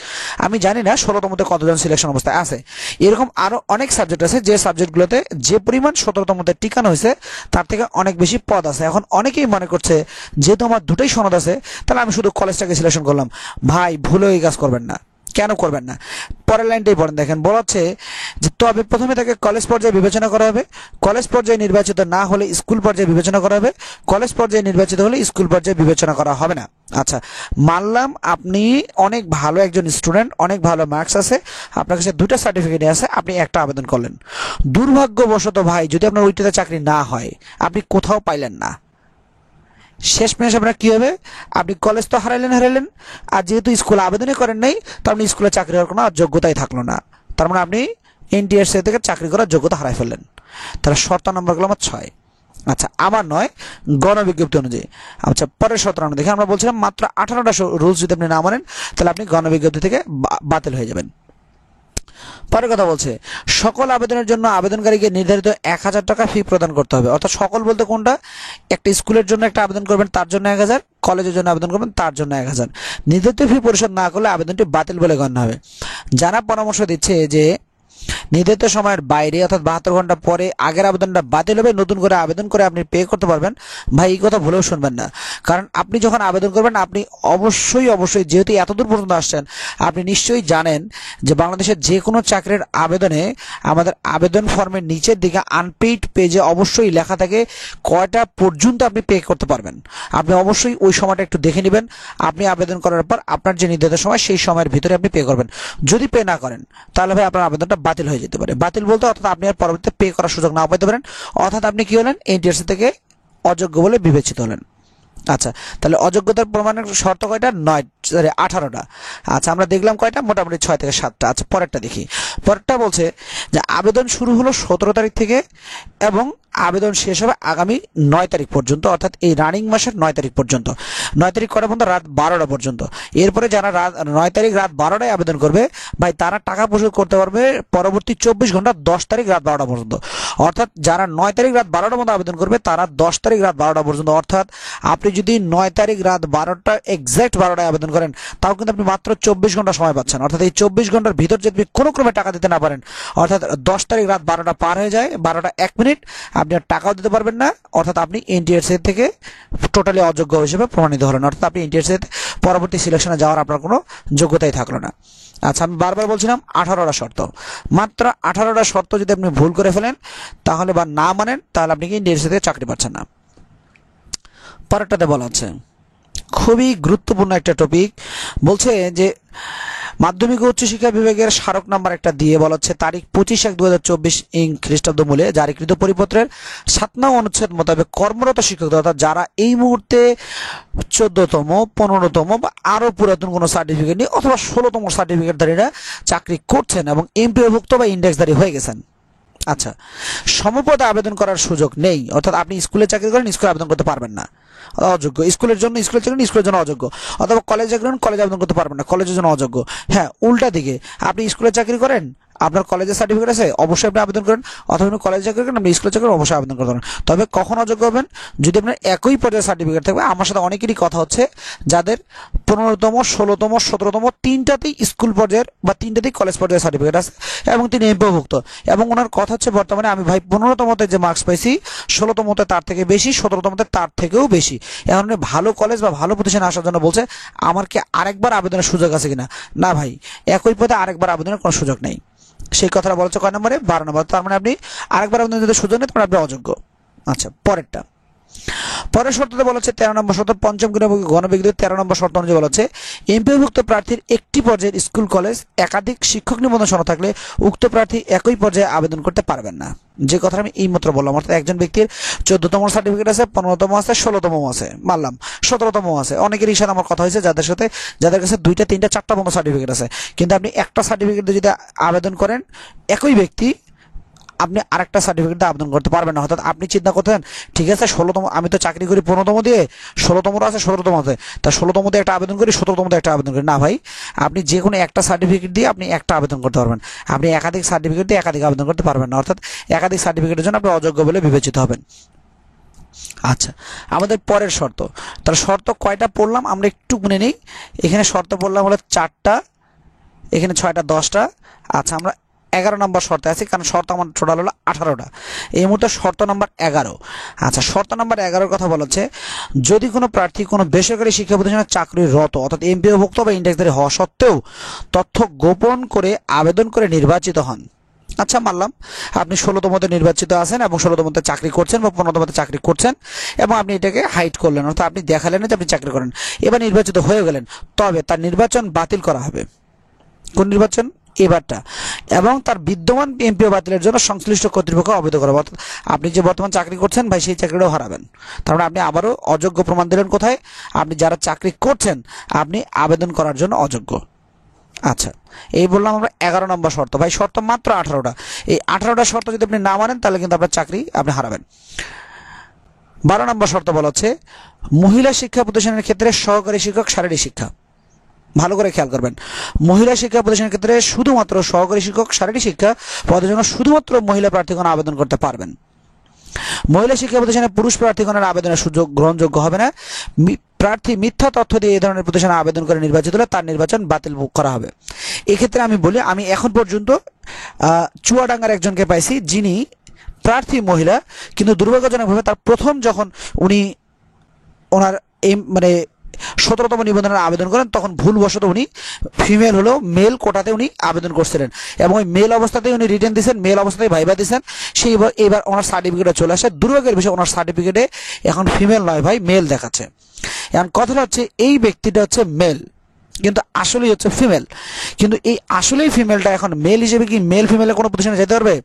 আমি জানি না 16তমতে কতজন সিলেকশন অবস্থায় আছে। এরকম আরো অনেক সাবজেক্ট আছে যে সাবজেক্টগুলোতে যে পরিমাণ 17তমতে টিকানো হয়েছে তার থেকে অনেক বেশি পদ আছে। এখন অনেকেই মনে করছে যেহেতু আমার দুটোই সনদ আছে তাহলে আমি শুধু কলেজটাকে সিলেকশন করলাম। ভাই, ভুলেও এই কাজ করবেন না। কেন করবেন না? পরের লাইনটাই পড়েন, দেখেন বলা হচ্ছে যে তবে প্রথমে তাকে কলেজ পর্যায়ে বিবেচনা করা হবে, কলেজ পর্যায়ে নির্বাচিত না হলে স্কুল পর্যায়ে বিবেচনা করা হবে, কলেজ পর্যায়ে নির্বাচিত হলে স্কুল পর্যায়ে বিবেচনা করা হবে না। আচ্ছা, মানলাম আপনি অনেক ভালো একজন স্টুডেন্ট, অনেক ভালো মার্কস আছে, আপনার কাছে 2টা সার্টিফিকেট আছে, আপনি একটা আবেদন করলেন। দুর্ভাগ্যবশত ভাই যদি আপনার ওইটাতে চাকরি না হয়, আপনি কোথাও পাইলেন না, শেষমেশ আপনার কি হবে? আপনি কলেজ তো হারাইলেন, আর যেহেতু স্কুলে আবেদনই করেন নাই, তো আপনি স্কুলে চাকরি হওয়ার কোনো যোগ্যতাই থাকলো না। তার মানে আপনি এনটিআরসি থেকে চাকরি করার যোগ্যতা হারাই ফেললেন। তাহলে শর্ত নম্বর গেল আমার 6। আচ্ছা, আমার 9 গণবিজ্ঞপ্তি অনুযায়ী। আচ্ছা, পরের শর্ত আমরা দেখি, আমরা বলছিলাম মাত্র 18টা রুলস যদি আপনি না মানেন, তাহলে আপনি গণবিজ্ঞপ্তি থেকে বাতিল হয়ে যাবেন। পরের কথা বলছে, সকল আবেদনের জন্য আবেদনকারীকে নির্ধারিত 1000 টাকা ফি প্রদান করতে হবে। অর্থাৎ সকল বলতে কোনটা? একটা স্কুলের জন্য একটা আবেদন করবেন, তার জন্য 1000, কলেজের জন্য আবেদন করবেন, তার জন্য 1000। নির্ধারিত ফি পরিশোধ না করলে আবেদনটি বাতিল বলে গণ্য হবে। যারা পরামর্শ দিচ্ছে যে নির্ধারিত সময়ের বাইরে অর্থাৎ 72 ঘন্টা পরে আগের আবেদনটা বাতিল হবে, নতুন করে আবেদন করে আপনি পে করতে পারবেন, ভাই এই কথা ভুলেও শুনবেন না। কারণ আপনি যখন আবেদন করবেন, আপনি অবশ্যই যেহেতু এতদূর পর্যন্ত আসছেন, আপনি নিশ্চয়ই জানেন যে বাংলাদেশের যে কোনো চাকরির আবেদনে আমাদের আবেদন ফর্মের নিচের দিকে আনপেইড পেজে অবশ্যই লেখা থাকে কয়টা পর্যন্ত আপনি পে করতে পারবেন। আপনি অবশ্যই ওই সময়টা একটু দেখে নেবেন। আপনি আবেদন করার পর আপনার যে নির্ধারিত সময়, সেই সময়ের ভিতরে আপনি পে করবেন। যদি পে না করেন, তাহলে ভাই আপনার আবেদনটা বাতিল হয়ে যেতে পারে। বাতিল বলতে অর্থাৎ আপনি আর পরবর্তীতে পে করার সুযোগ নাও পেতে পারেন, অর্থাৎ আপনি কি হলেন? এনটিআরসি থেকে অযোগ্য বলে বিবেচিত হলেন। আচ্ছা, তাহলে অযোগ্যতার প্রমাণের শর্ত কয়টা? 18টা। আচ্ছা, আমরা দেখলাম কয়টা? মোটামুটি 6 থেকে 7টা। আচ্ছা, পরেরটা দেখি। পরেরটা বলছে যে আবেদন শুরু হলো 17 তারিখ থেকে এবং আবেদন শেষ হবে আগামী 9 তারিখ পর্যন্ত, অর্থাৎ এই রানিং মাসের 9 তারিখ পর্যন্ত। 9 তারিখ করা পর্যন্ত রাত 12টা পর্যন্ত। এরপরে যারা 9 তারিখ রাত 12টায় আবেদন করবে, ভাই তারা টাকা পরিশোধ করতে পারবে পরবর্তী 24 ঘন্টা 10 তারিখ রাত 12টা পর্যন্ত। অর্থাৎ যারা 9 তারিখ রাত 12টার মধ্যে আবেদন করবে, তারা 10 তারিখ রাত 12টা পর্যন্ত। অর্থাৎ আপনি যদি 9 তারিখ রাত 12টা এক্সাক্ট 12টায় আবেদন করেন, তাও কিন্তু আপনি মাত্র 24 ঘন্টা সময় পাচ্ছেন। অর্থাৎ এই 24 ঘন্টার ভিতর যদি আপনি কোনো ক্রমে টাকা দিতে না পারেন, অর্থাৎ 10 তারিখ রাত 12টা পার হয়ে যায়, 12টা 1 মিনিট, আপনি আর টাকাও দিতে পারবেন না, অর্থাৎ আপনি এনটিআরসি থেকে টোটালি অযোগ্য হিসেবে প্রমাণিত হলেন। অর্থাৎ আপনি এনটিআরসি পরবর্তী সিলেকশনে যাওয়ার আপনার কোনো যোগ্যতাই থাকলো না। আচ্ছা, আমি বারবার বলছিলাম 18টা শর্ত, মাত্র 18টা শর্ত যদি আপনি ভুল করে ফেলেন, তাহলে বা না মানেন, তাহলে আপনি কি এনটিআরসি থেকে চাকরি পাচ্ছেন না। পরেরটাতে বলা হচ্ছে খুবই গুরুত্বপূর্ণ একটা টপিক, বলছে যে মাধ্যমিক ও উচ্চশিক্ষা বিভাগের স্মারক নাম্বার একটা দিয়ে বলা হচ্ছে তারিখ 25/1/2024 ইং খ্রিস্টাব্দ মূলে জারিকৃত পরিপত্রের 7 নং অনুচ্ছেদ মোতাবেক কর্মরত শিক্ষকদের, অর্থাৎ যারা এই মুহূর্তে 14তম 15তম বা আরো পুরাতন কোনো সার্টিফিকেট নেই অথবা 16তম সার্টিফিকেটধারীরা চাকরি করছেন এবং এমপিওভুক্ত বা ইন্ডেক্সধারী হয়ে গেছেন। আচ্ছা, সমপদে আবেদন করার সুযোগ নেই, অর্থাৎ আপনি স্কুলে চাকরি করেন, স্কুলে আবেদন করতে পারবেন না, অযোগ্য। স্কুলের জন্য স্কুলে চাকরি, স্কুলের জন্য অযোগ্য। অথবা কলেজে করেন, কলেজে আবেদন করতে পারবেন না, কলেজের জন্য অযোগ্য। হ্যাঁ, উল্টা দিকে আপনি স্কুলে চাকরি করেন, আপনার কলেজের সার্টিফিকেট আছে, অবশ্যই আপনি আবেদন করেন। অথবা আপনি কলেজে চাকরি করেন, আপনি স্কুলে চাকরি করেন, অবশ্যই আবেদন করতে পারেন। তবে কখন অযোগ্য হবেন? যদি আপনার একই পর্যায়ে সার্টিফিকেট থাকবে। আমার সাথে অনেকেরই কথা হচ্ছে যাদের 15তম 16তম 17তম তিনটাতেই স্কুল পর্যায়ের বা তিনটাতেই কলেজ পর্যায়ের সার্টিফিকেট আছে এবং তিনি এমপিওভুক্ত, এবং ওনার কথা হচ্ছে বর্তমানে আমি ভাই 15তমতে যে মার্কস পাইছি, 16তমতে তার থেকে বেশি, 17তমতে তার থেকেও বেশি। এখন ভালো কলেজ বা ভালো প্রতিষ্ঠানে আসার জন্য বলছে আমার কি আরেকবার আবেদনের সুযোগ আছে কিনা? না ভাই, একই পদে আরেকবার আবেদনের কোনো সুযোগ নেই। সেই কথাটা বলছে কয় নম্বরে? 12 নম্বর। তার মানে আপনি আরেকবার আবেদনের যদি সুযোগ নেই, তাহলে আপনি অযোগ্য। আচ্ছা, পরের শর্ততে বলা হচ্ছে 13 নম্বর শর্ত, পঞ্চম গণবিজ্ঞপ্তি 13 নম্বর শর্ত অনুযায়ী বলা হচ্ছে এমপিওভুক্ত প্রার্থীর একটি পর্যায়ের স্কুল কলেজ একাধিক শিক্ষক নিবন্ধন সনদ থাকলে উক্ত প্রার্থী একই পর্যায়ে আবেদন করতে পারবেন না। যে কথা আমি এইমাত্র বললাম, অর্থাৎ একজন ব্যক্তির 14তম সার্টিফিকেট আছে, 15তম আছে, 16তম আছে, মানলাম 17তম আছে। অনেকেরই সাথে আমার কথা হয়েছে যাদের কাছে 2টা 3টা 4টা পর্যন্ত সার্টিফিকেট আছে, কিন্তু আপনি একটা সার্টিফিকেট দিয়ে যদি আবেদন করেন, একই ব্যক্তি আপনি আরেকটা সার্টিফিকেট দিয়ে আবেদন করতে পারবেন না। অর্থাৎ আপনি চিন্তা করতেন ঠিক আছে 16তম, আমি তো চাকরি করি 15তম দিয়ে, 16তম আছে 17তম আছে, তা 16তম দিয়ে একটা আবেদন করি, 17তম দিয়ে একটা আবেদন করি। না ভাই, আপনি যে কোনো একটা সার্টিফিকেট দিয়ে আপনি একটা আবেদন করতে পারবেন, আপনি একাধিক সার্টিফিকেট দিয়ে একাধিক আবেদন করতে পারবেন না। অর্থাৎ একাধিক সার্টিফিকেটের জন্য আপনি অযোগ্য বলে বিবেচিত হবেন। আচ্ছা, আমাদের পরের শর্ত, তাহলে শর্ত কয়টা পড়লাম আমরা একটু গুনে নেই। এখানে শর্ত পড়লাম হলো 4টা, এখানে 6টা 10টা। আচ্ছা, আমরা 11 নম্বর শর্তে আছি, কারণ শর্ত আমার টোটাল হলো 18টা। এই মুহূর্তে শর্ত নম্বর 11। আচ্ছা, শর্ত নম্বর 11-র কথা বলা হচ্ছে, যদি কোনো প্রার্থী কোনো বেসরকারি শিক্ষা প্রতিষ্ঠানে চাকরিরত অর্থাৎ এমপিওভুক্ত বা ইন্ডেক্সধারী হওয়া সত্ত্বেও তথ্য গোপন করে আবেদন করে নির্বাচিত হন। আচ্ছা, মানলাম আপনি 16তমতে নির্বাচিত আছেন এবং 16তমতে চাকরি করছেন বা 15তমতে চাকরি করছেন এবং আপনি এটাকে হাইড করলেন, অর্থাৎ আপনি দেখালেন না যে আপনি চাকরি করেন, এবার নির্বাচিত হয়ে গেলেন, তবে তার নির্বাচন বাতিল করা হবে। কোন নির্বাচন? এবারটা। এবং তার বিদ্যমান এমপিও বাতিলের জন্য সংশ্লিষ্ট কর্তৃপক্ষ অবহিত করা। অর্থাৎ আপনি যে বর্তমান চাকরি করছেন ভাই, সেই চাকরিটাও হারাবেন। তার মানে আপনি আবারও অযোগ্য প্রমাণ দিলেন কোথায়? আপনি যারা চাকরি করছেন আপনি আবেদন করার জন্য অযোগ্য। আচ্ছা, এই বললাম আমরা 11 নম্বর শর্ত। ভাই শর্ত মাত্র 18টা। এই 18টা শর্ত যদি আপনি না মানেন তাহলে কিন্তু আপনার চাকরি আপনি হারাবেন। 12 নম্বর শর্ত বলা হচ্ছে, মহিলা শিক্ষা প্রতিষ্ঠানের ক্ষেত্রে সহকারী শিক্ষক শারীরিক শিক্ষা। ভালো করে খেয়াল করবেন, মহিলা শিক্ষা প্রতিষ্ঠানের ক্ষেত্রে শুধুমাত্র সহকারী শিক্ষক শারীরিক শিক্ষা পদের জন্য শুধুমাত্র মহিলা প্রার্থীগণ আবেদন করতে পারবেন। মহিলা শিক্ষা প্রতিষ্ঠানে পুরুষ প্রার্থীগণের আবেদনের সুযোগ গ্রহণযোগ্য হবে না। প্রার্থী মিথ্যা তথ্য দিয়ে এই ধরনের প্রতিষ্ঠানে আবেদন করে নির্বাচিত হলে তার নির্বাচন বাতিল করা হবে। এক্ষেত্রে আমি বলি, আমি এখন পর্যন্ত চুয়াডাঙ্গার একজনকে পাইছি যিনি প্রার্থী মহিলা, কিন্তু দুর্ভাগ্যজনকভাবে তার প্রথম যখন উনি ওনার মানে 17তম নিবন্ধনের আবেদন করেন তখন ভুলবশত উনি ফিমেল হলেও মেল কোটাতে উনি আবেদন করছিলেন এবং ওই মেল অবস্থাতেই উনি রিটেন দিয়েছেন, মেল অবস্থাতেই ভাইবা দিয়েছেন। সেই এবার ওনার সার্টিফিকেটে চলে আসে। দুর্ভাগ্যের বিষয় ওনার সার্টিফিকেটে এখন ফিমেল নয় ভাই, মেল দেখাচ্ছে। এখন কথাটা হচ্ছে, এই ব্যক্তিটা হচ্ছে মেল কিন্তু আসলেই হচ্ছে ফিমেল, কিন্তু এই আসলেই ফিমেলটা এখন মেল হিসেবে কি মেল ফিমেলের কোনো প্রতিষ্ঠানে যেতে পারবে?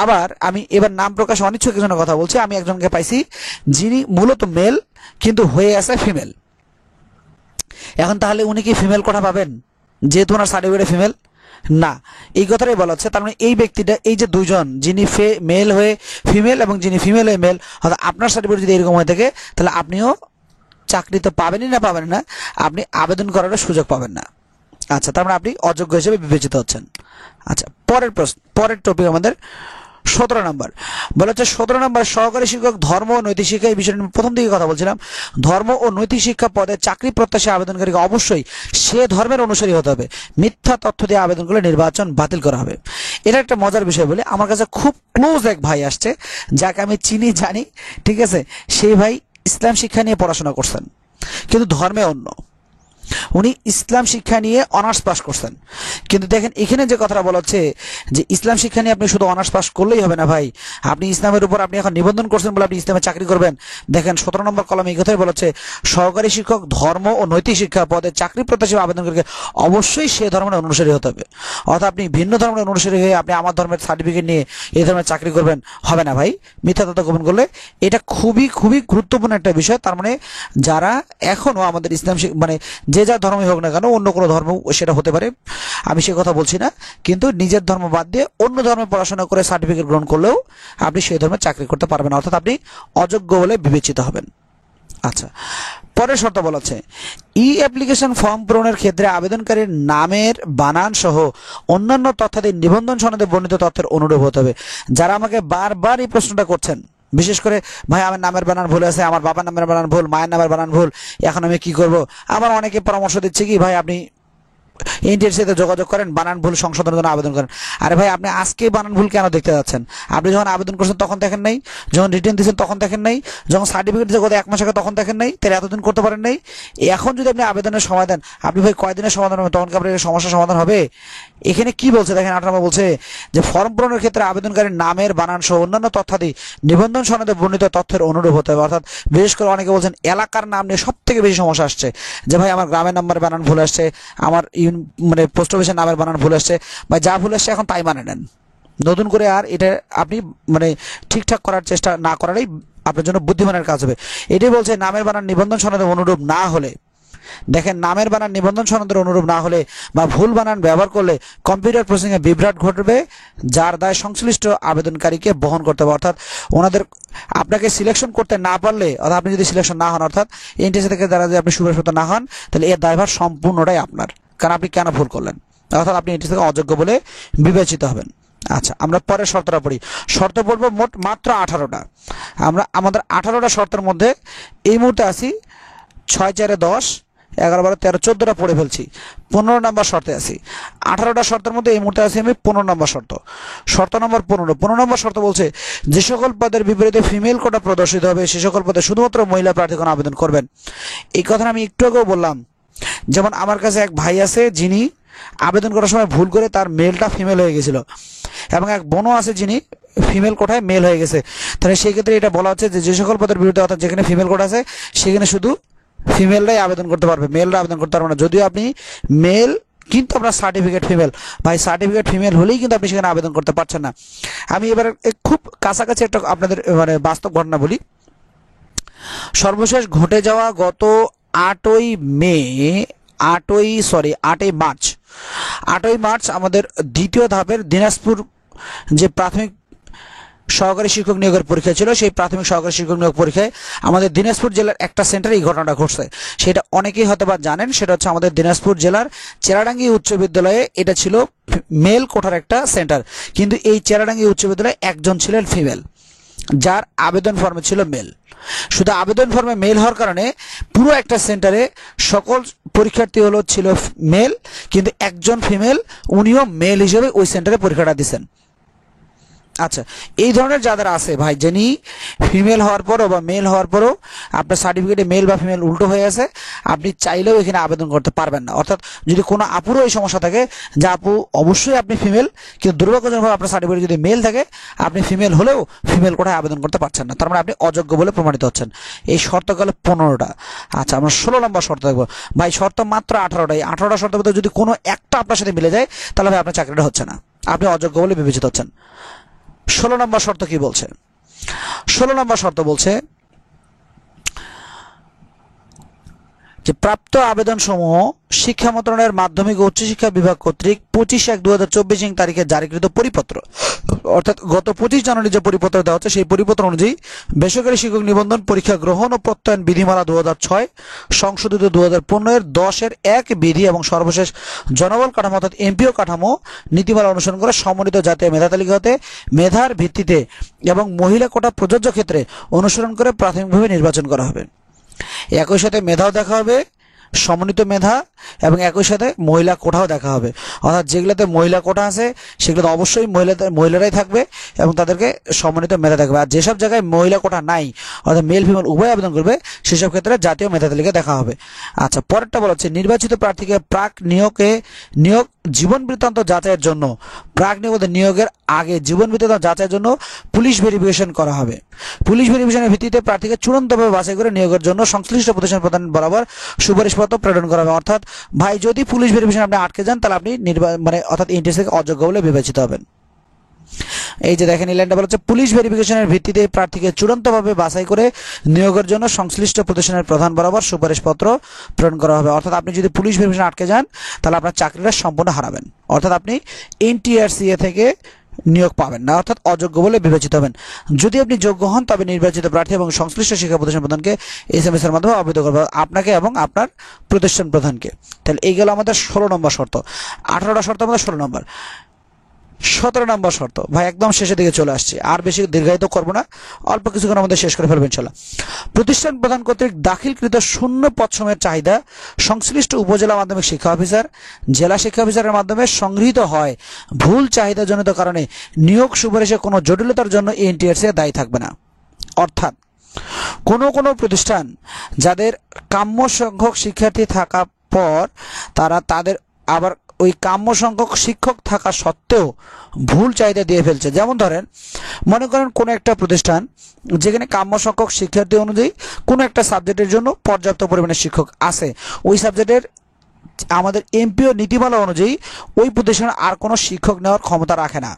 আবার আমি এবার নাম প্রকাশ অনিচ্ছুক একজনের কথা বলছি। আমি একজনকে পাইছি যিনি মূলত মেল কিন্তু হয়ে আছে ফিমেল। এখন তাহলে উনি কি ফিমেল কোটা পাবেন যেহেতু ওনার সার্টিফিকেটে ফিমেল? না, এই কথাটাই বলা হচ্ছে। তার মানে এই ব্যক্তিটা, এই যে দুইজন, যিনি মেল হয়ে ফিমেল এবং যিনি ফিমেল হয়ে মেল, অর্থাৎ আপনার সার্টিফিকেট যদি এরকম হয়ে থাকে তাহলে আপনিও চাকরি তো পাবেনই না, পাবেন না, আপনি আবেদন করার সুযোগ পাবেন না। আচ্ছা, তার মানে আপনি অযোগ্য হিসেবে বিবেচিত হচ্ছেন। আচ্ছা, পরের টপিক আমাদের 17 নম্বর বলা হচ্ছে, 17 নম্বর সহকারী শিক্ষক ধর্ম ও নৈতিক শিক্ষা। এই বিষয়ে প্রথম দিকে কথা বলছিলাম। ধর্ম ও নৈতিক শিক্ষা পদে চাকরি প্রত্যাশী আবেদনকারীকে অবশ্যই সে ধর্মের অনুসারী হতে হবে। মিথ্যা তথ্য দিয়ে আবেদন করলে নির্বাচন বাতিল করা হবে। এটা একটা মজার বিষয় বলে, আমার কাছে খুব ক্লোজ এক ভাই আসছে যাকে আমি চিনি, জানি, ঠিক আছে? সেই ভাই ইসলাম শিক্ষা নিয়ে পড়াশোনা করছেন কিন্তু ধর্মে অন্য। উনি ইসলাম শিক্ষা নিয়ে অনার্স পাস করছেন, কিন্তু দেখেন এখানে যে কথাটা বলা হচ্ছে যে ইসলাম শিক্ষা নিয়ে আপনি শুধু অনার্স পাস করলেই হবে না ভাই, আপনি ইসলামের উপর আপনি এখন নিবন্ধন করছেন বলে আপনি ইসলামে চাকরি করবেন। দেখেন 17 নম্বর কলমে এই কথাই বলা হচ্ছে, সহকারী শিক্ষক ধর্ম ও নৈতিক শিক্ষা পদে চাকরি প্রত্যাশী আবেদনকারীকে অবশ্যই সে ধর্মের অনুসারী হতে হবে। অর্থাৎ আপনি ভিন্ন ধর্মের অনুসারী হয়ে আপনি আমার ধর্মের সার্টিফিকেট নিয়ে এই ধর্মের চাকরি করবেন, হবে না ভাই, মিথ্যা তথ্য গোপন করলে। এটা খুবই খুবই গুরুত্বপূর্ণ একটা বিষয়। তার মানে যারা এখনো আমাদের ইসলাম মানে যে যা ধর্মই হোক না কেন, অন্য কোনো ধর্ম সেটা হতে পারে, আমি সে কথা বলছি না, কিন্তু নিজের ধর্ম বাদ দিয়ে অন্য ধর্মে পড়াশোনা করে সার্টিফিকেট গ্রহণ করলেও আপনি সেই ধর্মে চাকরি করতে পারবেন, অর্থাৎ আপনি অযোগ্য বলে বিবেচিত হবেন। আচ্ছা, পরের শর্ত বলা আছে, ই অ্যাপ্লিকেশন ফর্ম পূরণের ক্ষেত্রে আবেদনকারীর নামের বানান সহ অন্যান্য তথ্যাদি নিবন্ধন সনদে বর্ণিত তথ্যের অনুরূপ হতে হবে। যারা আমাকে বারবার এই প্রশ্নটা করছেন, বিশেষ করে ভাই আমার নামের বানান ভুল আছে, আমার বাবার নামের বানান ভুল, মায়ের নামের বানান ভুল, এখন আমি কি করব? আমার অনেকে পরামর্শ দিচ্ছে কি, ভাই আপনি এনটিআর সাথে যোগাযোগ করেন, বানান ভুল সংশোধনের জন্য আবেদন করেন। আরে ভাই, আপনি আজকে বানান ভুল কেন দেখতে যাচ্ছেন? আপনি যখন আবেদন করছেন তখন দেখেন নাই, যখন রিটার্ন দিয়েছেন তখন দেখেন নাই, যখন সার্টিফিকেট দিয়েছে গত 1 মাস আগে তখন দেখেন নাই, তাহলে এতদিন করতে পারেন নাই। এখন যদি আপনি আবেদনের সময় দেন, আপনি ভাই কয়দিনের সমাধান হবে? তখন কি আপনার সমস্যার সমাধান হবে? এখানে কি বলছে দেখেন, 18 নম্বর বলছে যে ফর্ম পূরণের ক্ষেত্রে আবেদনকারীর নামের বানান সহ অন্যান্য তথ্যাদি নিবন্ধন সনদে বর্ণিত তথ্যের অনুরূপ হতে হবে। অর্থাৎ বিশেষ করে অনেকে বলছেন এলাকার নাম নিয়ে সব থেকে বেশি সমস্যা আসছে, যে ভাই আমার গ্রামের নাম্বার বানান ভুল আসছে, আমার মানে পোস্ট অফিসের নামের বানান ভুল আসছে, বা যা ভুল আসছে এখন তাই মানে নেন, নতুন করে আর এটা আপনি মানে ঠিকঠাক করার চেষ্টা না করারই আপনার জন্য বুদ্ধিমানের কাজ হবে। এটাই বলছে, নামের বানান নিবন্ধন সনদে অনুরূপ না হলে, দেখেন নামের বানান নিবন্ধন সনদের অনুরূপ না হলে বা ভুল বানান ব্যবহার করলে কম্পিউটার প্রসেসিংয়ে বিভ্রাট ঘটবে, যার দায় সংশ্লিষ্ট আবেদনকারীকে বহন করতে হবে। অর্থাৎ ওনাদের আপনাকে সিলেকশন করতে না পারলে, অর্থাৎ আপনি যদি সিলেকশন না হন, অর্থাৎ এনটিএসসি থেকে যারা যদি আপনি সুপারিশপ্রাপ্ত না হন, তাহলে এর দায়ভার সম্পূর্ণটাই আপনার, কারণ আপনি কেন ভুল করলেন, অর্থাৎ আপনি এনটিএসসি থেকে অযোগ্য বলে বিবেচিত হবেন। আচ্ছা, আমরা পরের শর্তটা পড়ি। শর্ত পড়বো মোট মাত্র 18টা। আমরা আমাদের 18টা শর্তের মধ্যে এই মুহূর্তে আছি 6-4-10 11, 12, 13, 14টা পড়ে ফেলছি, 15 নম্বর শর্তে আছি। 18টা শর্তের মধ্যে এই মুহূর্তে আছি আমি 15 নম্বর শর্ত। শর্ত নম্বর 15 নম্বর শর্ত বলছে যে সকল পদের বিপরীতে ফিমেল কোটা প্রদর্শিত হবে সে সকল পদে শুধুমাত্র মহিলা প্রার্থীগণ আবেদন করবেন। এই কথাটা আমি একটু আগেও বললাম। যেমন আমার কাছে এক ভাই আছে যিনি আবেদন করার সময় ভুল করে তার মেলটা ফিমেল হয়ে গেছিল, এবং এক বোনও আছে যিনি ফিমেল কোটায় মেল হয়ে গেছে। তাহলে সেই ক্ষেত্রে এটা বলা হচ্ছে যে সকল পদের বিরুদ্ধে, অর্থাৎ যেখানে ফিমেল কোটা আছে সেখানে শুধু ফিমেলরাই আবেদন করতে পারবে, মেলরা আবেদন করতে পারবে না। যদিও আপনি মেল কিন্তু আপনার সার্টিফিকেট ফিমেল, ভাই সার্টিফিকেট ফিমেল হলেই কিন্তু আপনি সেখানে আবেদন করতে পারছেন না। আমি এবার খুব কাছাকাছি একটা আপনাদের মানে বাস্তব ঘটনা বলি। সর্বশেষ ঘটে যাওয়া গত 8ই মার্চ আমাদের দ্বিতীয় ধাপের দিনাজপুর যে প্রাথমিক সহকারী শিক্ষক নিয়োগের পরীক্ষা ছিল, সেই প্রাথমিক সহকারী শিক্ষক নিয়োগ পরীক্ষায় আমাদের দিনাজপুর জেলার একটা সেন্টারে এই ঘটনাটা ঘটছে। সেটা অনেকেই হয়তো বা জানেন, সেটা হচ্ছে আমাদের দিনাজপুর জেলার চেরাডাঙ্গি উচ্চ বিদ্যালয়ে। এটা ছিল মেল কোটার একটা সেন্টার, কিন্তু এই চেরাডাঙ্গি উচ্চ বিদ্যালয়ে একজন ছিলেন ফিমেল, যার আবেদন ফর্মে ছিল মেল। শুধু আবেদন ফর্মে মেল হওয়ার কারণে পুরো একটা সেন্টারে সকল পরীক্ষার্থী ছিল মেল, কিন্তু একজন ফিমেল, উনিও মেল হিসেবে ওই সেন্টারে পরীক্ষাটা দিচ্ছেন। আচ্ছা, এই ধরনের যাদের আছে ভাই, যিনি ফিমেল হওয়ার পরও বা মেল হওয়ার পরও আপনার সার্টিফিকেটে মেল বা ফিমেল উল্টো হয়ে আছে, আপনি চাইলেও এখানে আবেদন করতে পারবেন না। অর্থাৎ যদি কোনো আপুরও এই সমস্যা থাকে যে আপু অবশ্যই আপনি ফিমেল, কিন্তু দুর্ভাগ্যজনকভাবে আপনার সার্টিফিকেট যদি মেল থাকে, আপনি ফিমেল হলেও ফিমেল কোটায় আবেদন করতে পারছেন না, তার মানে আপনি অযোগ্য বলে প্রমাণিত হচ্ছেন। এই শর্ত গেল 15টা। আচ্ছা, আমরা 16 নম্বর শর্ত দেখবো। ভাই শর্ত মাত্র 18টাই। 18টা শর্তের মধ্যে যদি কোনো একটা আপনার সাথে মিলে যায়, তাহলে ভাই আপনার চাকরিটা হচ্ছে না, আপনি অযোগ্য বলে বিবেচিত হচ্ছেন। 16 নম্বর শর্ত কি বলছে? 16 নম্বর শর্ত বলছে যে প্রাপ্ত আবেদন সমূহ শিক্ষা মন্ত্রণালয়ের মাধ্যমিক ও উচ্চশিক্ষা বিভাগ কর্তৃক 25/1/2024 তারিখে জারিকৃত পরিপত্র, অর্থাৎ গত 25 জানুয়ারি যে পরিপত্র দেওয়া হচ্ছে সেই পরিপত্র অনুযায়ী বেসরকারি শিক্ষক নিবন্ধন পরীক্ষা গ্রহণ ও প্রত্যয়ন বিধিমালা 2006 সংশোধিত 2015 এর 10-1 বিধি এবং সর্বশেষ জনবল কাঠামো অর্থাৎ এমপিও কাঠামো নীতিমালা অনুসরণ করে সমন্বিত জাতীয় মেধা তালিকা হতে মেধার ভিত্তিতে এবং মহিলা কোটা প্রযোজ্য ক্ষেত্রে অনুসরণ করে প্রাথমিকভাবে নির্বাচন করা হবে। একই সাথে মেধাও দেখা হবে, সমন্বিত মেধা, এবং একই সাথে মহিলা কোটাও দেখা হবে। অর্থাৎ যেগুলোতে মহিলা কোটা আছে সেগুলোতে অবশ্যই মহিলারাই থাকবে এবং তাদেরকে সমন্বিত মেধা থাকবে। আর যেসব জায়গায় মহিলা কোটা নাই, অর্থাৎ মেল ফিমেল উভয় আবেদন করবে, সেসব ক্ষেত্রে জাতীয় মেধা তালিকা দেখা হবে। আচ্ছা, পরেরটা বলা হচ্ছে নির্বাচিত প্রার্থীকে প্রাক নিয়োগ জীবন বৃত্তান্ত যাচাইয়ের জন্য, প্রাক নিয়োগের আগে জীবন বৃত্তান্ত যাচাইয়ের জন্য পুলিশ ভেরিফিকেশন করা হবে। পুলিশ ভেরিফিকেশনের ভিত্তিতে প্রার্থীকে চূড়ান্তভাবে বাছাই করে নিয়োগের জন্য সংশ্লিষ্ট প্রতিষ্ঠান প্রধান বরাবর সুপারিশপত্র প্রেরণ করা হবে। অর্থাৎ ভাই যদি পুলিশ ভেরিফিকেশন আপনি আটকে যান, তাহলে আপনি অর্থাৎ এনটিএসসি থেকে অযোগ্য বলে বিবেচিত হবেন। এই যে দেখেন, এই লাইনটা বলা হচ্ছে পুলিশ ভেরিফিকেশনের ভিত্তিতে প্রার্থীকে চূড়ান্তভাবে বাছাই করে নিয়োগের জন্য সংশ্লিষ্ট প্রতিষ্ঠানের প্রধান বরাবর সুপারিশপত্র প্রেরণ করা হবে। অর্থাৎ আপনি যদি পুলিশ ভেরিফিকেশন আটকে যান, তাহলে আপনার চাকরিটা সম্পূর্ণ হারাবেন, অর্থাৎ আপনি এনটিআরসিএ থেকে নিয়োগ পাবেন না, অর্থাৎ অযোগ্য বলে বিবেচিত হবেন। যদি আপনি যোগ্য হন, তবে নির্বাচিত প্রার্থী এবং সংশ্লিষ্ট শিক্ষা প্রতিষ্ঠান প্রধানকে এসএমএস এর মাধ্যমে অবহিত করবে, আপনাকে এবং আপনার প্রতিষ্ঠান প্রধানকে। তাহলে এই গেল আমাদের 16 নম্বর শর্ত। 18টা শর্ত আমাদের 16 নম্বর। 17 নম্বর শর্ত ভাই একদম শেষের দিকে চলে আসছে, আর বেশি দীর্ঘায়িত করবো না, অল্প কিছুক্ষণ আমাদের শেষ করে ফেলবেন ইনশাআল্লাহ। প্রতিষ্ঠান প্রধান কর্তৃক দাখিলকৃত শূন্য পদ সময়ের চাহিদা সংশ্লিষ্ট উপজেলা মাধ্যমিক শিক্ষা অফিসার, জেলা শিক্ষা অফিসারের মাধ্যমে সংগৃহীত হয়। ভুল চাহিদাজনিত কারণে নিয়োগ সুপারিশে কোনো জটিলতার জন্য এনটিআরসি দায়ী থাকবে না। অর্থাৎ কোনো প্রতিষ্ঠান যাদের কাম্য সংখ্যক শিক্ষার্থী থাকা পর তাদের আবার ওই কাম্য সংখ্যক শিক্ষক থাকা সত্ত্বেও ভুল চাহিদা দিয়ে ফেলছে। যেমন ধরেন, মনে করেন কোনো একটা প্রতিষ্ঠান যেখানে কাম্য সংখ্যক শিক্ষার্থী অনুযায়ী কোনো একটা সাবজেক্টের জন্য পর্যাপ্ত পরিমাণে শিক্ষক আছে, ওই সাবজেক্টের আমাদের এমপিও নীতিমালা অনুযায়ী ওই প্রতিষ্ঠান আর কোনো শিক্ষক নেওয়ার ক্ষমতা রাখে না।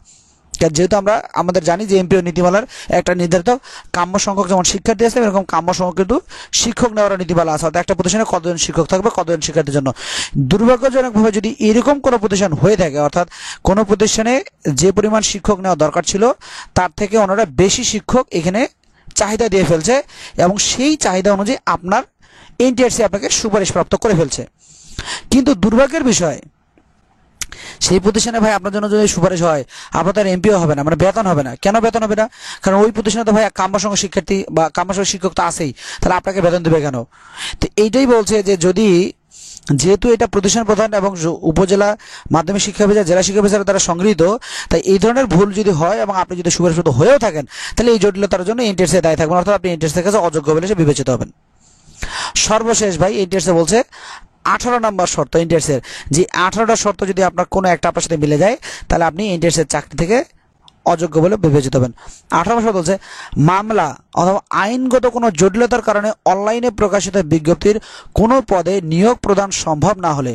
যেহেতু আমাদের জানি যে এমপিও নীতিমালার একটা নির্ধারিত কাম্য সংখ্যক যেমন শিক্ষার্থী আছে, এরকম কাম্য সংখ্যক কিন্তু শিক্ষক নেওয়ার নীতিমালা আছে। অর্থাৎ একটা প্রতিষ্ঠানে কতজন শিক্ষক থাকবে, কতজন শিক্ষার্থীর জন্য। দুর্ভাগ্যজনকভাবে যদি এরকম কোনো প্রতিষ্ঠান হয়ে থাকে, অর্থাৎ কোনো প্রতিষ্ঠানে যে পরিমাণ শিক্ষক নেওয়া দরকার ছিল তার থেকে ওনারা বেশি শিক্ষক এখানে চাহিদা দিয়ে ফেলছে, এবং সেই চাহিদা অনুযায়ী আপনার এনটিআরসি আপনাকে সুপারিশপ্রাপ্ত করে ফেলছে। কিন্তু দুর্ভাগ্যের বিষয়, সেই প্রতিষ্ঠানে ভাই আপনার জন্য যদি সুপারিশ হয়, আপনার তার এমপিও হবে না, মানে বেতন হবে না। কেন বেতন হবে না? কারণ ওই প্রতিষ্ঠানে তো ভাই কাম্য সংখ্যক শিক্ষার্থী বা কাম্য সংখ্যক শিক্ষক তো আছেই, তাহলে আপনাকে বেতন দেবে কেন? তো এইটাই বলছে যে যদি যেহেতু এটা প্রতিষ্ঠান প্রধান এবং উপজেলা মাধ্যমিক শিক্ষা অফিসার, জেলা শিক্ষা অফিসার দ্বারা সংগৃহীত, তাই এই ধরনের ভুল যদি হয় এবং আপনি যদি সুপারিশপ্রাপ্ত হয়েও থাকেন, তাহলে এই জটিলতার জন্য এনটিআরসি দায়ী থাকবেন, অর্থাৎ আপনি এনটিআরসির কাছে অযোগ্য বলে বিবেচিত হবেন। সর্বশেষ ভাই, এনটিআরসি বলছে 18 নম্বর শর্ত এনটিআরসির, যে 18টা শর্ত যদি আপনার কোনো একটা আপনার সাথে মিলে যায়, তাহলে আপনি এনটিআরসির চাকরি থেকে অযোগ্য বলে বিবেচিত হবেন। 18 নম্বর শর্ত বলছে, মামলা অথবা আইনগত কোনো জটিলতার কারণে অনলাইনে প্রকাশিত বিজ্ঞপ্তির কোনো পদে নিয়োগ প্রদান সম্ভব না হলে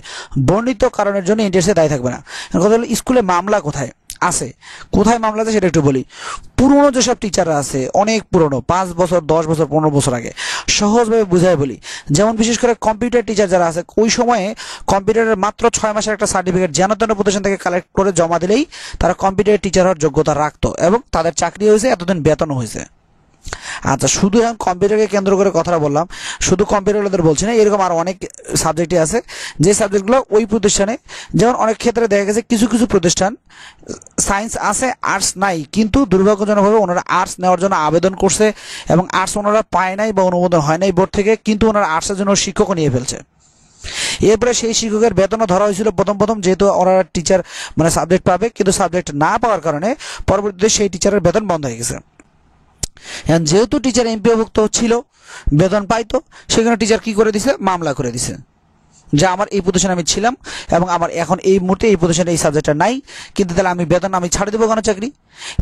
বর্ণিত কারণের জন্য এনটিআরসি দায়ী থাকবে না। কথা হলো, স্কুলে মামলা কোথায় আছে, কোথায় মামলা আছে সেটা একটু বলি। পুরনো যেসব টিচাররা আছে, অনেক পুরনো, 5 বছর 10 বছর 15 বছর আগে, সহজভাবে বুঝাই বলি, যেমন বিশেষ করে কম্পিউটার টিচার যারা আছে, ওই সময়ে কম্পিউটারের মাত্র 6 মাসের একটা সার্টিফিকেট যেন তেন প্রতিষ্ঠান থেকে কালেক্ট করে জমা দিলেই তারা কম্পিউটার টিচার হওয়ার যোগ্যতা রাখতো এবং তাদের চাকরি হয়েছে, এতদিন বেতনও হয়েছে। আচ্ছা, শুধু এখন কম্পিউটারকে কেন্দ্র করে কথাটা বললাম, শুধু কম্পিউটারদের বলছি না, এরকম আরো অনেক সাবজেক্টই আছে যে সাবজেক্টগুলো ওই প্রতিষ্ঠানে, যেমন অনেক ক্ষেত্রে দেখা গেছে কিছু কিছু প্রতিষ্ঠান সায়েন্স আছে আর্টস নাই, কিন্তু দুর্ভাগ্যজনকভাবে ওনারা আর্টস নেওয়ার জন্য আবেদন করছে এবং আর্টস ওনারা পায় নাই বা অনুমোদন হয় নাই বোর্ড থেকে, কিন্তু ওনারা আর্টসের জন্য শিক্ষকও নিয়ে ফেলছে। এরপরে সেই শিক্ষকের বেতনও ধরা হয়েছিল প্রথম যেহেতু ওনারা টিচার মানে সাবজেক্ট পাবে, কিন্তু সাবজেক্ট না পাওয়ার কারণে পরবর্তীতে সেই টিচারের বেতন বন্ধ হয়ে গেছে। এখন যেহেতু টিচার এমপিওভুক্ত ছিল, বেতন পাইতো, সেখানে টিচার কি করে দিছে, মামলা করে দিছে যে আমার এই প্রতিষ্ঠানে আমি ছিলাম এবং আমার এখন এই মুহূর্তে এই প্রতিষ্ঠানে এই সাবজেক্টটা নাই, কিন্তু তাহলে আমি বেতন আমি ছাড়ে দেবো কেন চাকরি।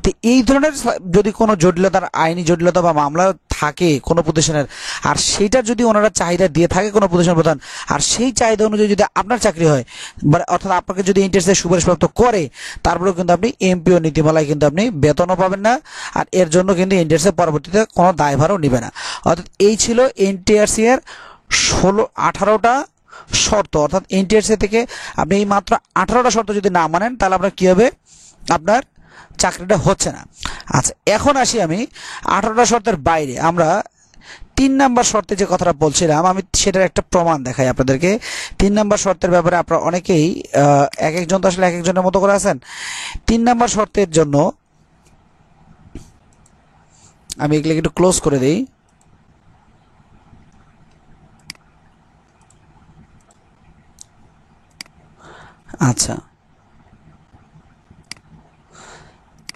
তো এই ধরনের যদি কোনো জটিলতার আইনি জটিলতা বা মামলা থাকে কোনো প্রতিষ্ঠানের, আর সেইটার যদি ওনারা চাহিদা দিয়ে থাকে কোনো প্রতিষ্ঠান প্রধান, আর সেই চাহিদা অনুযায়ী যদি আপনার চাকরি হয়, মানে অর্থাৎ আপনাকে যদি এনটিআরসি সুপারিশপ্রাপ্ত করে, তারপরেও কিন্তু আপনি এমপিও নীতিমালায় কিন্তু আপনি বেতনও পাবেন না, আর এর জন্য কিন্তু এনটিআরসি পরবর্তীতে কোনো দায়ভারও নেবে না। অর্থাৎ এই ছিল এনটিআরসি এর 18টা শর্ত। অর্থাৎ এনটিআরসি থেকে আপনি এই মাত্র 18টা শর্ত যদি না মানেন, তাহলে আপনার কি হবে, আপনার চাকরিটা হচ্ছে না। আচ্ছা, এখন আসি আমি 18টা শর্তের বাইরে আমরা 3 নাম্বার শর্তে যে কথাটা বলছিলাম, আমি সেটার একটা প্রমাণ দেখাই আপনাদেরকে। 3 নাম্বার শর্তের ব্যাপারে আপনারা অনেকেই এক একজন তো আসলে এক একজনের মতো করে আছেন। 3 নাম্বার শর্তের জন্য আমি এগুলো একটু ক্লোজ করে দিই। আচ্ছা,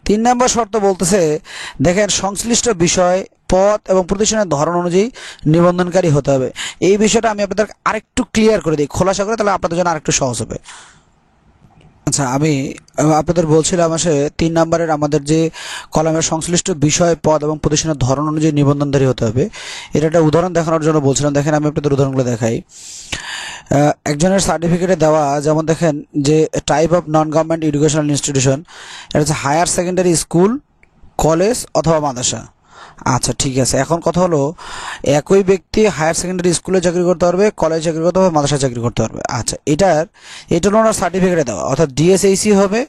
3 নম্বর শর্ত বলতেছে, দেখেন, সংশ্লিষ্ট বিষয়, পদ এবং প্রতিষ্ঠানের ধরন অনুযায়ী নিবন্ধনকারী হতে হবে। এই বিষয়টা আমি আপনাদের আরেকটু ক্লিয়ার করে দিই, খোলাসা করে, তাহলে আপনাদের জন্য আরেকটু সহজ হবে। আচ্ছা, আমি আপনাদের বলছিলাম আসলে 3 নম্বরের আমাদের যে কলামের সংশ্লিষ্ট বিষয়, পদ এবং প্রতিষ্ঠানের ধরন অনুযায়ী নিবন্ধনধারী হতে হবে, এটা একটা উদাহরণ দেখানোর জন্য বলছিলাম। দেখেন, আমি আপনাদের উদাহরণগুলো দেখাই। একজনের সার্টিফিকেটে দেওয়া, যেমন দেখেন যে type of non government educational institution, এটা হচ্ছে হায়ার সেকেন্ডারি স্কুল, কলেজ অথবা মাদ্রাসা। আচ্ছা, ঠিক আছে, এখন কথা হলো, একই ব্যক্তি হায়ার সেকেন্ডারি স্কুলে চাকরি করতে পারবে, কলেজে চাকরি করতে পারবে, মাদ্রাসায় চাকরি করতে পারবে। আচ্ছা, এটা হলো ওনার সার্টিফিকেটে দেওয়া, অর্থাৎ ডিএসএইসি হবে,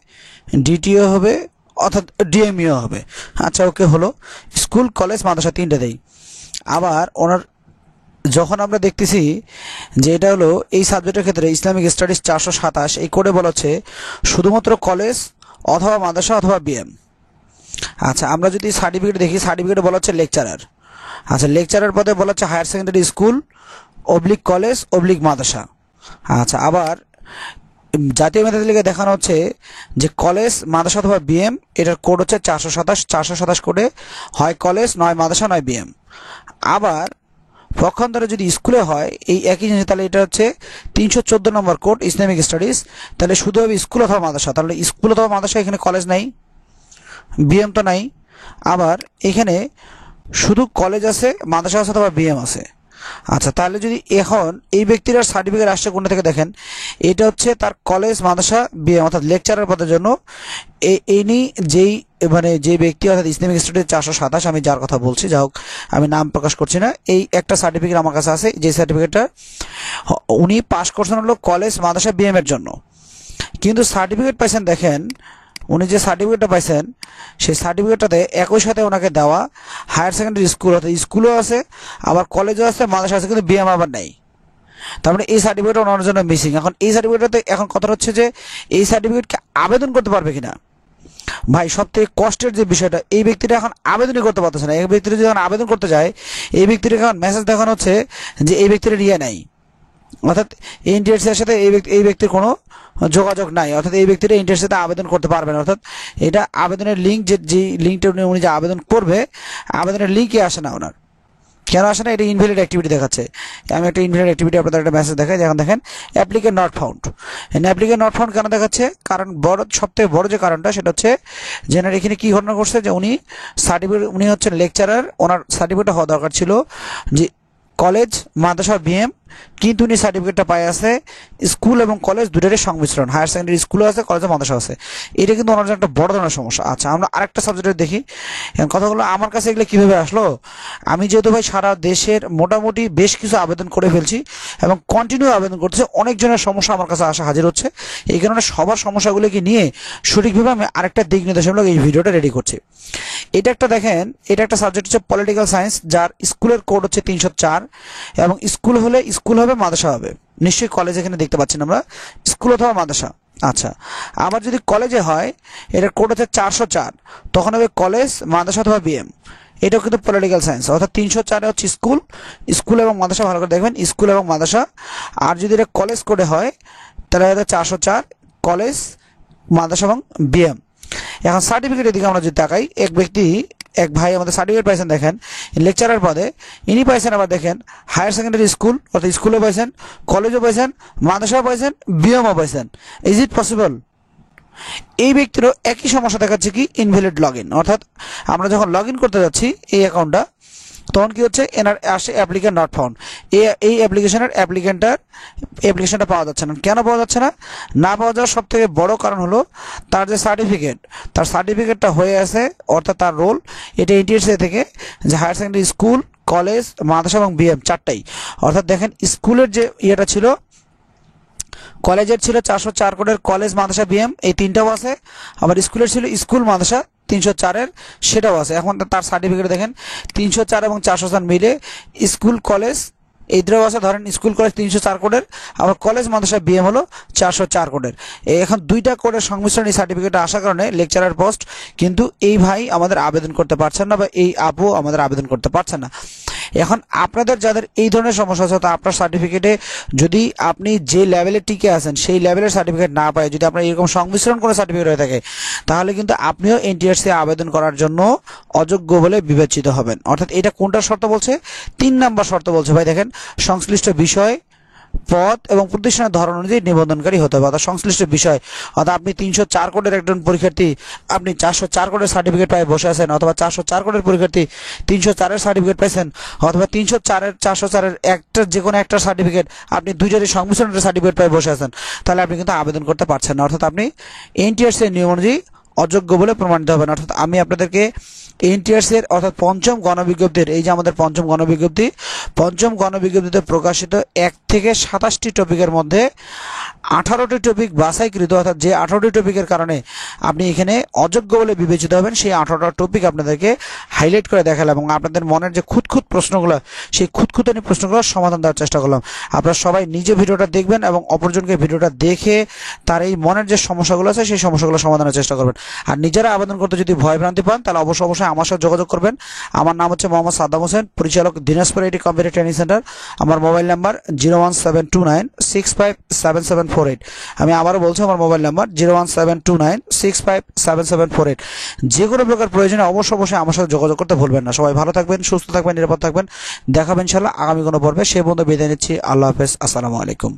ডিটিও হবে, অর্থাৎ ডিএমইও হবে। আচ্ছা, ওকে, হলো স্কুল, কলেজ, মাদ্রাসা 3টাতেই। আবার ওনার যখন আমরা দেখতেছি যে এটা হলো এই সাবজেক্টের ক্ষেত্রে ইসলামিক স্টাডিজ 427, এই কোডে বলা হচ্ছে শুধুমাত্র কলেজ অথবা মাদ্রাসা অথবা বিএম। আচ্ছা, আমরা যদি সার্টিফিকেট দেখি, সার্টিফিকেটে বলা হচ্ছে লেকচারার। আচ্ছা, লেকচারার পদে বলা হচ্ছে higher secondary school oblique college oblique মাদ্রাসা। আচ্ছা, আবার জাতীয় মেধা তালিকায় দেখানো হচ্ছে যে কলেজ, মাদ্রাসা অথবা বিএম, এটার কোড হচ্ছে 427 কোডে হয় কলেজ, নয় মাদ্রাসা, নয় বিএম। আবার পক্ষান্তরে যদি স্কুলে হয় এই একই জিনিস, তাহলে এটা হচ্ছে 314 নম্বর কোড ইসলামিক স্টাডিজ, তাহলে শুধু হবে স্কুল অথবা মাদ্রাসা। তাহলে স্কুল অথবা মাদ্রাসা, এখানে কলেজ নাই, বিএম তো নাই। আবার এখানে শুধু কলেজ আছে, মাদ্রাসা আছে অথবা বিএম আছে। আচ্ছা, তাহলে যদি এখন এই ব্যক্তির সার্টিফিকেট আসছে কোনটা থেকে, দেখেন এটা হচ্ছে তার কলেজ, মাদ্রাসা, বিএম, অর্থাৎ লেকচারার পদের জন্য ইনি যেই মানে যে ব্যক্তি অর্থাৎ ইসলামিক স্টাডিজ 427, আমি যার কথা বলছি, যা হোক আমি নাম প্রকাশ করছি না, এই একটা সার্টিফিকেট আমার কাছে আছে, যে সার্টিফিকেটটা উনি পাস করছেন হলো কলেজ, মাদ্রাসা, বিএম এর জন্য, কিন্তু সার্টিফিকেট পাইছেন, দেখেন উনি যে সার্টিফিকেটটা পাইছেন সেই সার্টিফিকেটটাতে একই সাথে ওনাকে দেওয়া হায়ার সেকেন্ডারি স্কুল, অর্থাৎ স্কুলও আছে, আবার কলেজও আছে, মাদ্রাসা আছে, কিন্তু বিএম আবার নাই। তার মানে এই সার্টিফিকেটটা ওনার জন্য মিসিং। এখন এই সার্টিফিকেটটাতে এখন কথা হচ্ছে যে এই সার্টিফিকেটকে আবেদন করতে পারবে কিনা। ভাই, সব থেকে কষ্টের যে বিষয়টা, এই ব্যক্তিটা এখন আবেদনই করতে পারতেছে না। এই ব্যক্তিটা যখন আবেদন করতে যায়, এই ব্যক্তিটা এখন মেসেজ দেখানো হচ্ছে যে এই ব্যক্তিটা নিয়ে নেয়, অর্থাৎ এনটিআরসি এর সাথে এই ব্যক্তির কোনো যোগাযোগ নাই, অর্থাৎ এই ব্যক্তিরা এনটিআরসিতে আবেদন করতে পারবে না। অর্থাৎ এটা আবেদনের লিঙ্ক, যে লিঙ্কটা উনি যে আবেদন করবে, আবেদনের লিঙ্কই আসে না ওনার। কেন আসে না? এটা ইনভ্যালিড অ্যাক্টিভিটি দেখাচ্ছে। আমি একটা ইনভ্যালিড অ্যাক্টিভিটি আপনাদের একটা মেসেজ দেখাই, যেখানে দেখেন applicant not found. Applicant not found কেন দেখাচ্ছে? কারণ সবথেকে বড় যে কারণটা সেটা হচ্ছে যে এখানে কি ঘটনা করছে, যে উনি সার্টিফিকেট, উনি হচ্ছেন লেকচারার, ওনার সার্টিফিকেট হওয়া দরকার ছিল যে কলেজ, মাদ্রাসা, বিএম, কিন্তু উনি সার্টিফিকেটটা পাই আছে স্কুল এবং কলেজ দুটারই সংমিশ্রণ, হায়ার সেকেন্ডারি স্কুলও আছে, কলেজে মাদ্রাসা আছে। এটা কিন্তু ওনার জন্য একটা বড় ধরনের সমস্যা। আচ্ছা, আমরা আরেকটা সাবজেক্টে দেখি। কথাগুলো আমার কাছে এগুলো কীভাবে আসলো? আমি যেহেতু ভাই সারা দেশের মোটামুটি বেশ কিছু আবেদন করে ফেলছি এবং কন্টিনিউ আবেদন করতেছে, অনেকজনের সমস্যা আমার কাছে আসা হাজির হচ্ছে। এই কারণে সবার সমস্যাগুলোকে নিয়ে সঠিকভাবে আমি আরেকটা দিক নির্দেশমূলক এই ভিডিওটা রেডি করছি। এটা একটা দেখেন, এটা একটা সাবজেক্ট হচ্ছে পলিটিক্যাল সায়েন্স, যার স্কুলের কোড হচ্ছে 304 এবং স্কুল হলে স্কুল হবে, মাদ্রাসা হবে। নিশ্চয়ই কলেজ এখানে দেখতে পাচ্ছেন আমরা, স্কুল অথবা মাদ্রাসা। আচ্ছা, আবার যদি কলেজে হয়, এটার কোড হচ্ছে 404, তখন হবে কলেজ, মাদ্রাসা অথবা বিএম। এটাও কিন্তু পলিটিক্যাল সায়েন্স। অর্থাৎ 304 হচ্ছে স্কুল, স্কুল এবং মাদ্রাসা, ভালো করে দেখবেন, স্কুল এবং মাদ্রাসা। আর যদি এটা কলেজ কোডে হয় তাহলে হয়তো 404 কলেজ, মাদ্রাসা এবং বিএম। এখন সার্টিফিকেটের দিকে আমরা যদি তাকাই, এক ভাই আমাদের সার্টিফিকেট পাইছেন, দেখেন লেকচারার পদে, ইনি পাইছেন আবার দেখেন হায়ার সেকেন্ডারি স্কুল, অর্থাৎ স্কুলও পাইছেন, কলেজও পাইছেন, মাদ্রাসাও পাইছেন, বিএমও পাইছেন। Is it possible? এই ব্যক্তিরও একই সমস্যা দেখাচ্ছে, কি ইনভ্যালিড লগ ইন। অর্থাৎ আমরা যখন লগ ইন করতে যাচ্ছি এই অ্যাকাউন্টটা, তখন কি হচ্ছে, এনার আসে অ্যাপ্লিকেন্ট নট ফাউন্ড। এই অ্যাপ্লিকেশনটা পাওয়া যাচ্ছে না। কেন পাওয়া যাচ্ছে না? না পাওয়া যাওয়ার সব থেকে বড় কারণ হলো তার যে সার্টিফিকেটটা হয়ে আছে, অর্থাৎ তার রোল, এটা এনটিআরসি থেকে যে হায়ার সেকেন্ডারি স্কুল, কলেজ, মাদ্রাসা এবং বিএম চারটাই। অর্থাৎ দেখেন স্কুলের যে ইয়েটা ছিল, কলেজের ছিল 404 কোডের কলেজ, মাদ্রাসা, বিএম, এই তিনটাও আছে। আবার স্কুলের ছিল স্কুল, মাদ্রাসা, 304-এর সেটাও আছে। এখন তার সার্টিফিকেট দেখেন 304 এবং 404 মিলে স্কুল, কলেজ এই দুটো আছে। ধরেন স্কুল, কলেজ 304 কোডের, আবার কলেজ, মাদ্রাসা, বিএম হলো 404 কোডের। এখন দুইটা কোডের সংমিশ্রণ এই সার্টিফিকেটটা আসার কারণে লেকচারার পোস্ট কিন্তু এই ভাই আমাদের আবেদন করতে পারছেন না, বা এই আপু আমাদের আবেদন করতে পারছেন না। এখন আপনাদের যাদের এই ধরনের সমস্যা আছে, তো আপনার সার্টিফিকেটে যদি আপনি যে লেভেলে টিকে আছেন সেই লেভেলের সার্টিফিকেট না পায়, যদি আপনার এরকম সংমিশ্রণ করে সার্টিফিকেট হয়ে থাকে, তাহলে কিন্তু আপনিও এনটিআরসি আবেদন করার জন্য অযোগ্য বলে বিবেচিত হবেন। অর্থাৎ এটা কোনটা শর্ত বলছে? 3 নম্বর শর্ত বলছে ভাই। দেখেন, সংশ্লিষ্ট বিষয়, পদ এবং প্রতিষ্ঠানের ধরন অনুযায়ী নিবন্ধনকারী হতে হবে। অর্থাৎ সংশ্লিষ্ট বিষয়, অর্থাৎ আপনি 304 কোডের একজন পরীক্ষার্থী, আপনি 404 কোডের সার্টিফিকেট পাই বসে আছেন, অথবা 404 কোডের পরীক্ষার্থী 304-এর সার্টিফিকেট পাইছেন, অথবা 304-এর 404-এর একটা যে কোনো একটা সার্টিফিকেট, আপনি দুইটারই সংমিশ্রণের সার্টিফিকেট পাই বসে আছেন, তাহলে আপনি কিন্তু আবেদন করতে পারছেন না। অর্থাৎ আপনি এনটিআরসি নিয়ম অনুযায়ী অযোগ্য বলে প্রমাণিত হবেন। অর্থাৎ আমি আপনাদেরকে এনটিআরসি এর অর্থাৎ পঞ্চম গণবিজ্ঞপ্তির, এই যে আমাদের পঞ্চম গণবিজ্ঞপ্তিতে প্রকাশিত 1 থেকে 27টি টপিকের মধ্যে 18টি টপিক বাছাইকৃত, অর্থাৎ যে 18টি টপিকের কারণে আপনি এখানে অযোগ্য বলে বিবেচিত হবেন, সেই 18টা টপিক আপনাদেরকে হাইলাইট করে দেখালাম এবং আপনাদের মনের যে খুঁতখুঁত প্রশ্নগুলো, সেই খুঁতখুঁতানি প্রশ্নগুলোর সমাধান দেওয়ার চেষ্টা করলাম। আপনারা সবাই নিজে ভিডিওটা দেখবেন এবং অপরজনকে ভিডিওটা দেখে তার এই মনের যে সমস্যাগুলো আছে সেই সমস্যাগুলো সমাধানের চেষ্টা করবেন। আর নিজেরা আবেদন করতে যদি ভয়ভ্রান্তি পান, তাহলে অবশ্যই আমার সাথে যোগাযোগ করবেন। আমার নাম হচ্ছে মোহাম্মদ সাদ্দাম হোসেন, পরিচালক, Dinajpur IT computer training centre. আমার মোবাইল নাম্বার 01729657748। আমি আবারও বলছি, আমার মোবাইল নাম্বার 01729657748। যে কোনো প্রকার প্রয়োজনে অবশ্যই আমার সাথে যোগাযোগ করতে ভুলবেন না। সবাই ভালো থাকবেন, সুস্থ থাকবেন, নিরাপদ থাকবেন। দেখাবেন ইনশাআল্লাহ আগামী কোনো পর্বে। সে পর্যন্ত বিদায় নিচ্ছি। আল্লাহ হাফেজ। আসসালামু আলাইকুম।